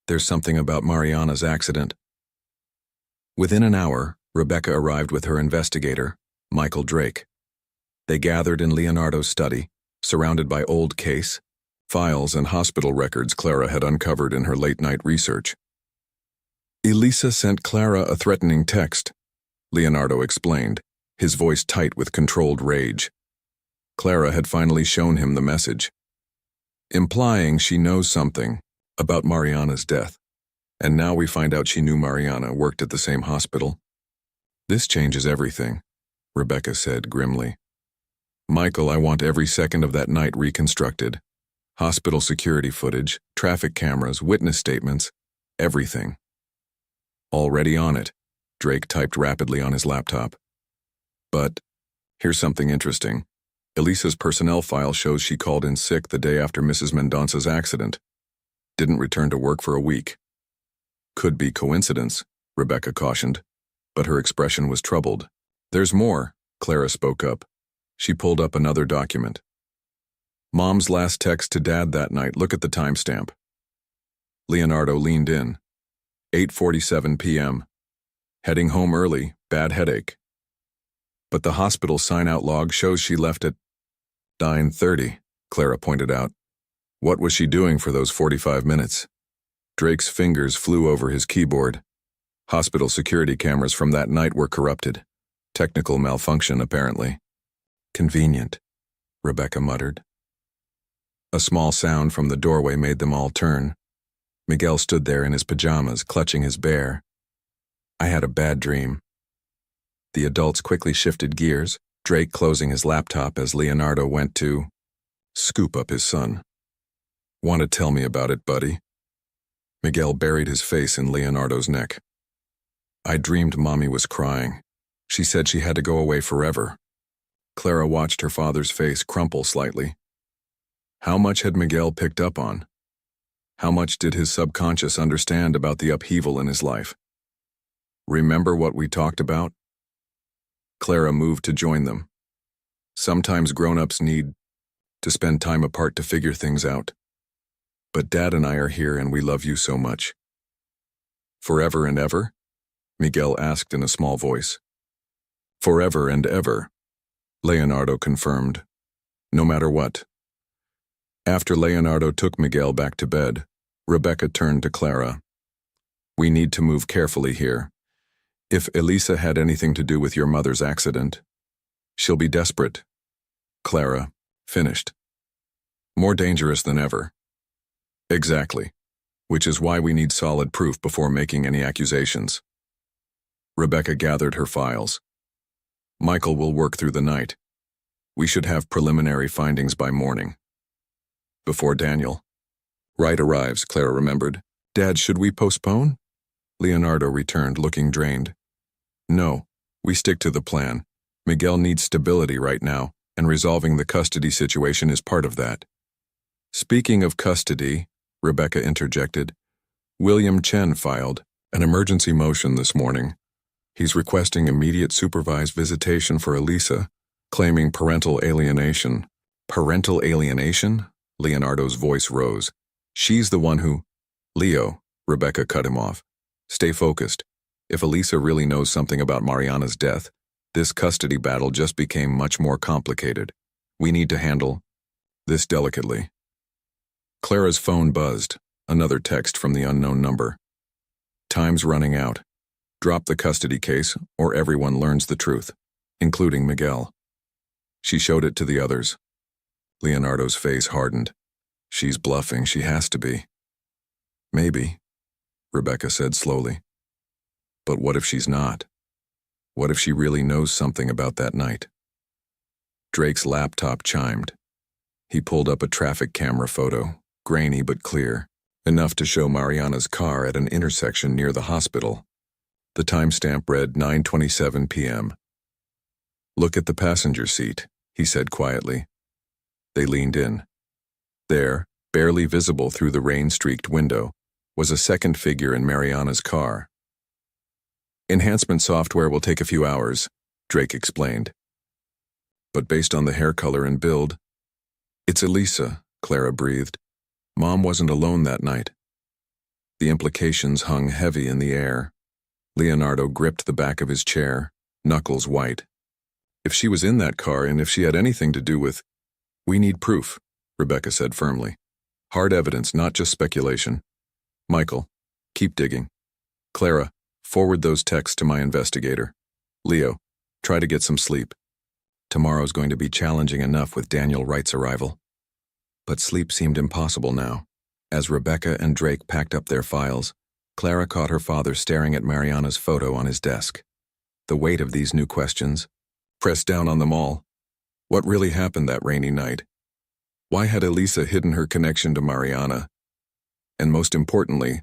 There's something about Mariana's accident." Within an hour, Rebecca arrived with her investigator, Michael Drake. They gathered in Leonardo's study, surrounded by old case, files and hospital records Clara had uncovered in her late-night research. "Elisa sent Clara a threatening text," Leonardo explained, his voice tight with controlled rage. Clara had finally shown him the message, implying she knows something about Mariana's death. And now we find out she knew Mariana worked at the same hospital. "This changes everything," Rebecca said grimly. Michael, I want every second of that night reconstructed. Hospital security footage, traffic cameras, witness statements, everything. Already on it, Drake typed rapidly on his laptop. But here's something interesting. Elisa's personnel file shows she called in sick the day after Mrs. Mendonca's accident. Didn't return to work for a week. Could be coincidence, Rebecca cautioned, but her expression was troubled. There's more, Clara spoke up. She pulled up another document. Mom's last text to Dad that night. Look at the timestamp. Leonardo leaned in. 8:47 p.m. Heading home early, bad headache. But the hospital sign-out log shows she left at 9:30, Clara pointed out. What was she doing for those 45 minutes? Drake's fingers flew over his keyboard. Hospital security cameras from that night were corrupted. Technical malfunction, apparently. Convenient, Rebecca muttered. A small sound from the doorway made them all turn. Miguel stood there in his pajamas, clutching his bear. I had a bad dream. The adults quickly shifted gears, Drake closing his laptop as Leonardo went to scoop up his son. Want to tell me about it, buddy? Miguel buried his face in Leonardo's neck. I dreamed Mommy was crying. She said she had to go away forever. Clara watched her father's face crumple slightly. How much had Miguel picked up on? How much did his subconscious understand about the upheaval in his life? Remember what we talked about? Clara moved to join them. Sometimes grown-ups need to spend time apart to figure things out. But Dad and I are here and we love you so much. Forever and ever? Miguel asked in a small voice. Forever and ever, Leonardo confirmed. No matter what. After Leonardo took Miguel back to bed, Rebecca turned to Clara. We need to move carefully here. If Elisa had anything to do with your mother's accident, she'll be desperate. Clara finished. More dangerous than ever. Exactly. Which is why we need solid proof before making any accusations. Rebecca gathered her files. Michael will work through the night. We should have preliminary findings by morning. Before Daniel. Wright arrives, Clara remembered. Dad, should we postpone? Leonardo returned, looking drained. No, we stick to the plan. Miguel needs stability right now, and resolving the custody situation is part of that. Speaking of custody, Rebecca interjected, William Chen filed an emergency motion this morning. He's requesting immediate supervised visitation for Elisa, claiming parental alienation. Parental alienation? Leonardo's voice rose. She's the one who… Leo, Rebecca cut him off. Stay focused. If Elisa really knows something about Mariana's death, this custody battle just became much more complicated. We need to handle this delicately. Clara's phone buzzed, another text from the unknown number. Time's running out. Drop the custody case, or everyone learns the truth, including Miguel. She showed it to the others. Leonardo's face hardened. She's bluffing, she has to be. Maybe, Rebecca said slowly. But what if she's not? What if she really knows something about that night? Drake's laptop chimed. He pulled up a traffic camera photo, grainy but clear, enough to show Mariana's car at an intersection near the hospital. The timestamp read 9:27 p.m. Look at the passenger seat, he said quietly. They leaned in. There, barely visible through the rain-streaked window, was a second figure in Mariana's car. Enhancement software will take a few hours, Drake explained. But based on the hair color and build… It's Elisa, Clara breathed. Mom wasn't alone that night. The implications hung heavy in the air. Leonardo gripped the back of his chair, knuckles white. If she was in that car and if she had anything to do with… We need proof, Rebecca said firmly. Hard evidence, not just speculation. Michael, keep digging. Clara, forward those texts to my investigator. Leo, try to get some sleep. Tomorrow's going to be challenging enough with Daniel Wright's arrival. But sleep seemed impossible now. As Rebecca and Drake packed up their files, Clara caught her father staring at Mariana's photo on his desk. The weight of these new questions pressed down on them all. What really happened that rainy night? Why had Elisa hidden her connection to Mariana? And most importantly,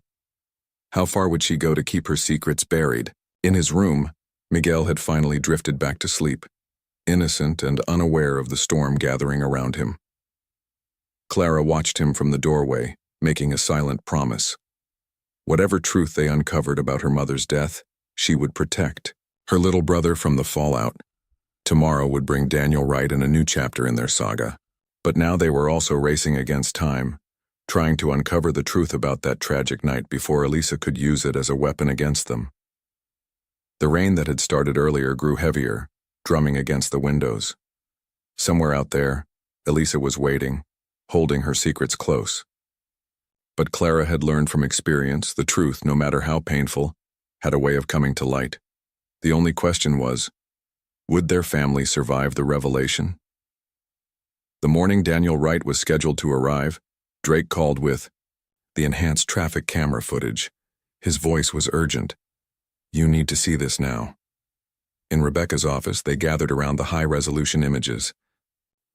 how far would she go to keep her secrets buried? In his room, Miguel had finally drifted back to sleep, innocent and unaware of the storm gathering around him. Clara watched him from the doorway, making a silent promise. Whatever truth they uncovered about her mother's death, she would protect her little brother from the fallout. Tomorrow would bring Daniel Wright in a new chapter in their saga. But now they were also racing against time, trying to uncover the truth about that tragic night before Elisa could use it as a weapon against them. The rain that had started earlier grew heavier, drumming against the windows. Somewhere out there, Elisa was waiting, holding her secrets close. But Clara had learned from experience the truth, no matter how painful, had a way of coming to light. The only question was, would their family survive the revelation? The morning Daniel Wright was scheduled to arrive, Drake called with the enhanced traffic camera footage. His voice was urgent. "You need to see this now." In Rebecca's office, they gathered around the high-resolution images.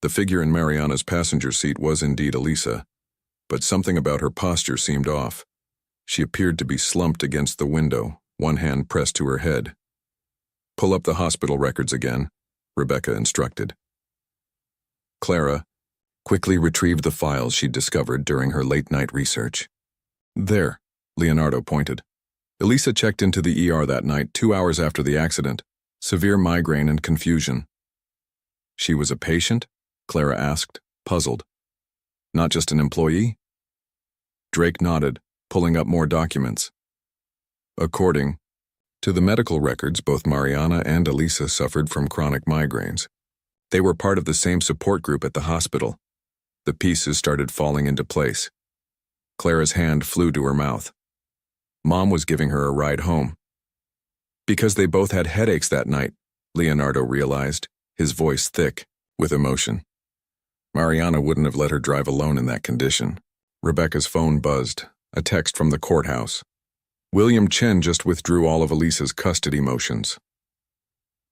The figure in Mariana's passenger seat was indeed Elisa, but something about her posture seemed off. She appeared to be slumped against the window, one hand pressed to her head. "Pull up the hospital records again," Rebecca instructed. Clara quickly retrieved the files she'd discovered during her late-night research. "There," Leonardo pointed. "Elisa checked into the ER that night 2 hours after the accident. Severe migraine and confusion." "She was a patient?" Clara asked, puzzled. "Not just an employee?" Drake nodded, pulling up more documents. According to the medical records, both Mariana and Elisa suffered from chronic migraines. They were part of the same support group at the hospital. The pieces started falling into place. Clara's hand flew to her mouth. Mom was giving her a ride home. Because they both had headaches that night, Leonardo realized, his voice thick with emotion. Mariana wouldn't have let her drive alone in that condition. Rebecca's phone buzzed, a text from the courthouse. William Chen just withdrew all of Elisa's custody motions.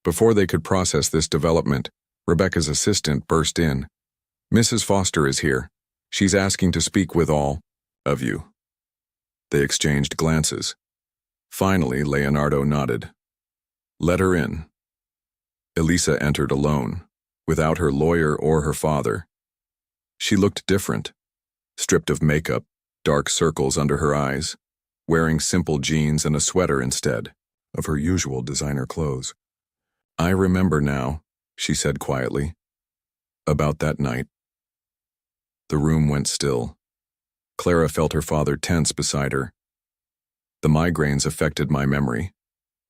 Before they could process this development, Rebecca's assistant burst in. "Mrs. Foster is here. She's asking to speak with all of you." They exchanged glances. Finally, Leonardo nodded. "Let her in." Elisa entered alone, without her lawyer or her father. She looked different, stripped of makeup, dark circles under her eyes, wearing simple jeans and a sweater instead of her usual designer clothes. "I remember now," she said quietly, "about that night." The room went still. Clara felt her father tense beside her. "The migraines affected my memory,"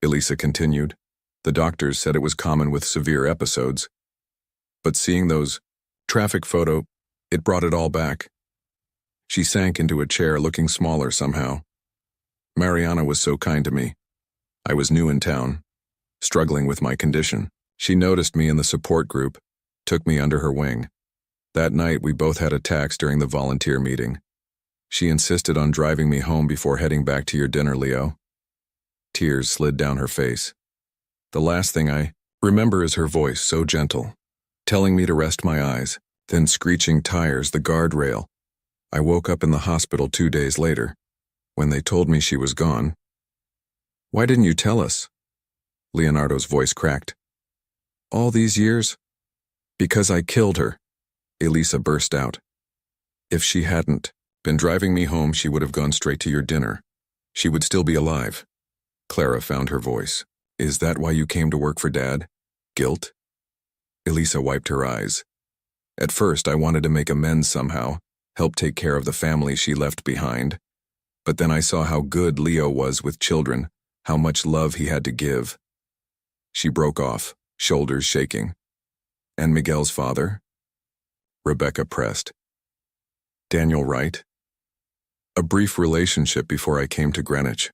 Elisa continued. "The doctors said it was common with severe episodes. But seeing those traffic photo, it brought it all back." She sank into a chair, looking smaller somehow. "Mariana was so kind to me. I was new in town, struggling with my condition. She noticed me in the support group, took me under her wing. That night, we both had attacks during the volunteer meeting. She insisted on driving me home before heading back to your dinner, Leo." Tears slid down her face. "The last thing I remember is her voice, so gentle, telling me to rest my eyes, then screeching tires, the guardrail. I woke up in the hospital 2 days later, when they told me she was gone." "Why didn't you tell us?" Leonardo's voice cracked. "All these years?" "Because I killed her," Elisa burst out. "If she hadn't been driving me home, she would have gone straight to your dinner. She would still be alive." Clara found her voice. "Is that why you came to work for Dad? Guilt?" Elisa wiped her eyes. "At first, I wanted to make amends somehow, help take care of the family she left behind. But then I saw how good Leo was with children, how much love he had to give." She broke off, shoulders shaking. "And Miguel's father?" Rebecca pressed. "Daniel Wright? A brief relationship before I came to Greenwich.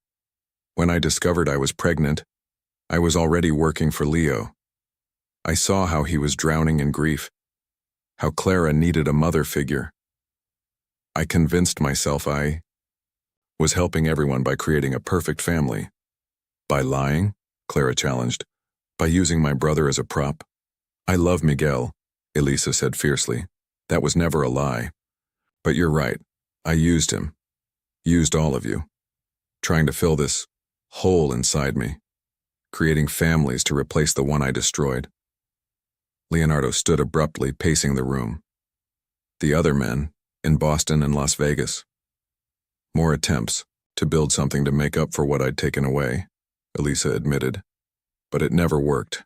When I discovered I was pregnant, I was already working for Leo. I saw how he was drowning in grief, how Clara needed a mother figure. I convinced myself I was helping everyone by creating a perfect family." "By lying?" Clara challenged. "By using my brother as a prop? I love Miguel, Elisa said fiercely. That was never a lie. But you're right. I used him. Used all of you. Trying to fill this hole inside me. Creating families to replace the one I destroyed. Leonardo stood abruptly, pacing the room. The other men, in Boston and Las Vegas. More attempts to build something to make up for what I'd taken away, Elisa admitted. But it never worked.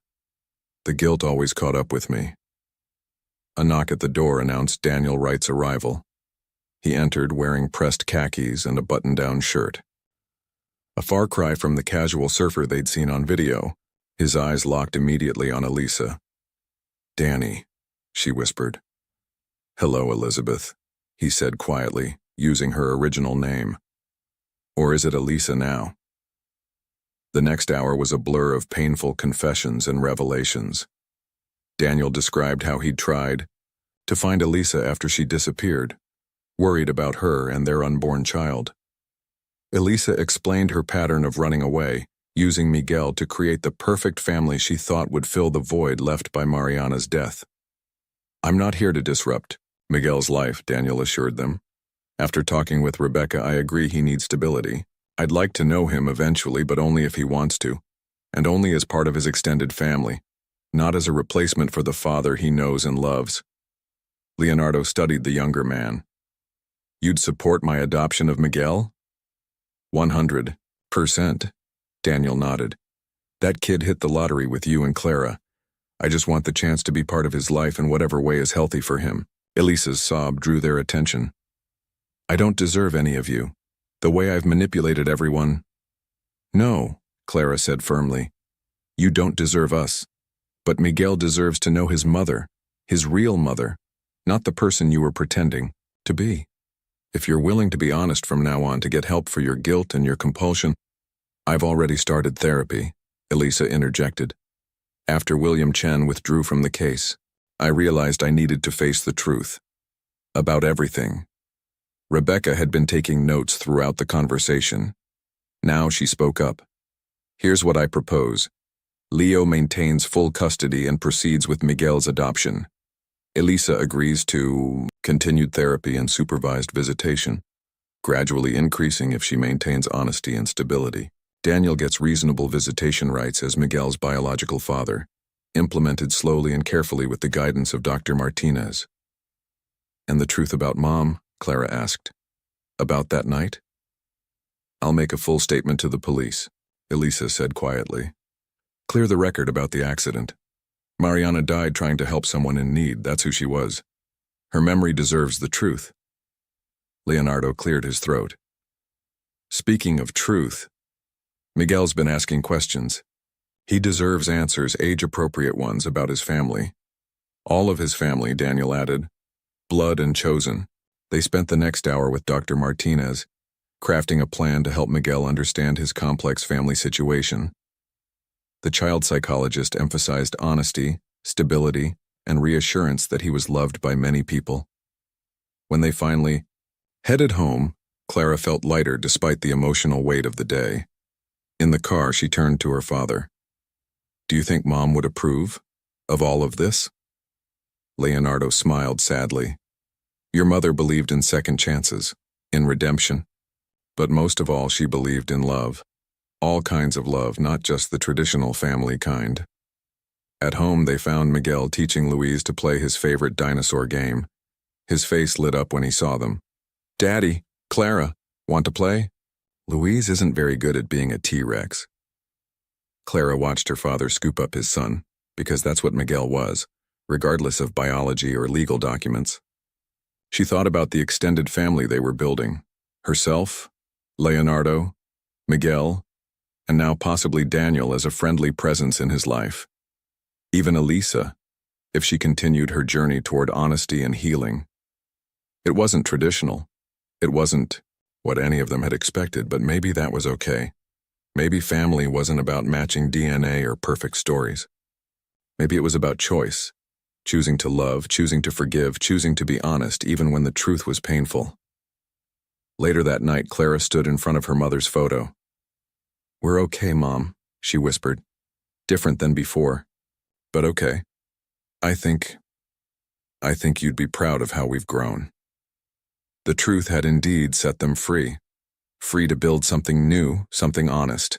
The guilt always caught up with me. A knock at the door announced Daniel Wright's arrival. He entered wearing pressed khakis and a button-down shirt. A far cry from the casual surfer they'd seen on video, his eyes locked immediately on Elisa. Danny, she whispered. Hello, Elizabeth, he said quietly, using her original name. Or is it Elisa now? The next hour was a blur of painful confessions and revelations. Daniel described how he'd tried to find Elisa after she disappeared, worried about her and their unborn child. Elisa explained her pattern of running away, using Miguel to create the perfect family she thought would fill the void left by Mariana's death. I'm not here to disrupt Miguel's life, Daniel assured them. After talking with Rebecca, I agree he needs stability. I'd like to know him eventually, but only if he wants to, and only as part of his extended family, not as a replacement for the father he knows and loves. Leonardo studied the younger man. You'd support my adoption of Miguel? 100%, Daniel nodded. That kid hit the lottery with you and Clara. I just want the chance to be part of his life in whatever way is healthy for him. Elisa's sob drew their attention. I don't deserve any of you. The way I've manipulated everyone. No, Clara said firmly. You don't deserve us. But Miguel deserves to know his mother, his real mother, not the person you were pretending to be. If you're willing to be honest from now on to get help for your guilt and your compulsion, I've already started therapy, Elisa interjected. After William Chen withdrew from the case, I realized I needed to face the truth. About everything. Rebecca had been taking notes throughout the conversation. Now she spoke up. Here's what I propose. Leo maintains full custody and proceeds with Miguel's adoption. Elisa agrees to continued therapy and supervised visitation, gradually increasing if she maintains honesty and stability. Daniel gets reasonable visitation rights as Miguel's biological father, implemented slowly and carefully with the guidance of Dr. Martinez. And the truth about Mom? Clara asked. About that night? I'll make a full statement to the police, Elisa said quietly. Clear the record about the accident. Mariana died trying to help someone in need, that's who she was. Her memory deserves the truth. Leonardo cleared his throat. Speaking of truth, Miguel's been asking questions. He deserves answers, age-appropriate ones, about his family. All of his family, Daniel added. Blood and chosen. They spent the next hour with Dr. Martinez, crafting a plan to help Miguel understand his complex family situation. The child psychologist emphasized honesty, stability, and reassurance that he was loved by many people. When they finally headed home, Clara felt lighter despite the emotional weight of the day. In the car, she turned to her father. Do you think Mom would approve of all of this? Leonardo smiled sadly. Your mother believed in second chances, in redemption. But most of all, she believed in love. All kinds of love, not just the traditional family kind. At home, they found Miguel teaching Luis to play his favorite dinosaur game. His face lit up when he saw them. Daddy, Clara, want to play? Luis isn't very good at being a T-Rex. Clara watched her father scoop up his son, because that's what Miguel was, regardless of biology or legal documents. She thought about the extended family they were building. Herself, Leonardo, Miguel, and now possibly Daniel as a friendly presence in his life. Even Elisa, if she continued her journey toward honesty and healing. It wasn't traditional. It wasn't what any of them had expected, but maybe that was okay. Maybe family wasn't about matching DNA or perfect stories. Maybe it was about choice, choosing to love, choosing to forgive, choosing to be honest even when the truth was painful. Later that night, Clara stood in front of her mother's photo. We're okay, Mom, she whispered. Different than before, but okay. I think I think you'd be proud of how we've grown." The truth had indeed set them free. Free to build something new, something honest,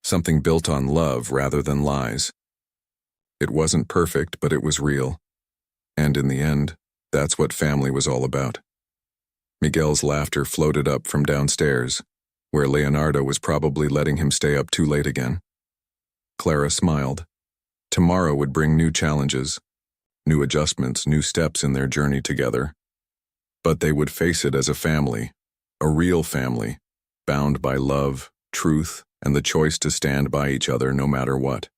something built on love rather than lies. It wasn't perfect, but it was real. And in the end, that's what family was all about. Miguel's laughter floated up from downstairs, where Leonardo was probably letting him stay up too late again. Clara smiled. Tomorrow would bring new challenges, new adjustments, new steps in their journey together. But they would face it as a family, a real family, bound by love, truth, and the choice to stand by each other no matter what.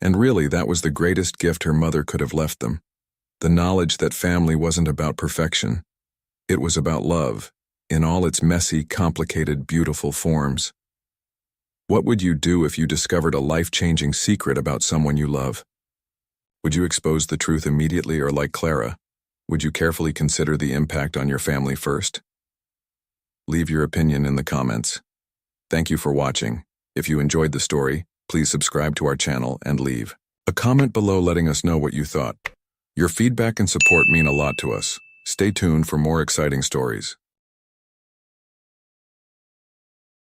And really, that was the greatest gift her mother could have left them. The knowledge that family wasn't about perfection. It was about love, in all its messy, complicated, beautiful forms. What would you do if you discovered a life-changing secret about someone you love? Would you expose the truth immediately, or like Clara, would you carefully consider the impact on your family first? Leave your opinion in the comments. Thank you for watching. If you enjoyed the story, please subscribe to our channel and leave a comment below letting us know what you thought. Your feedback and support mean a lot to us. Stay tuned for more exciting stories.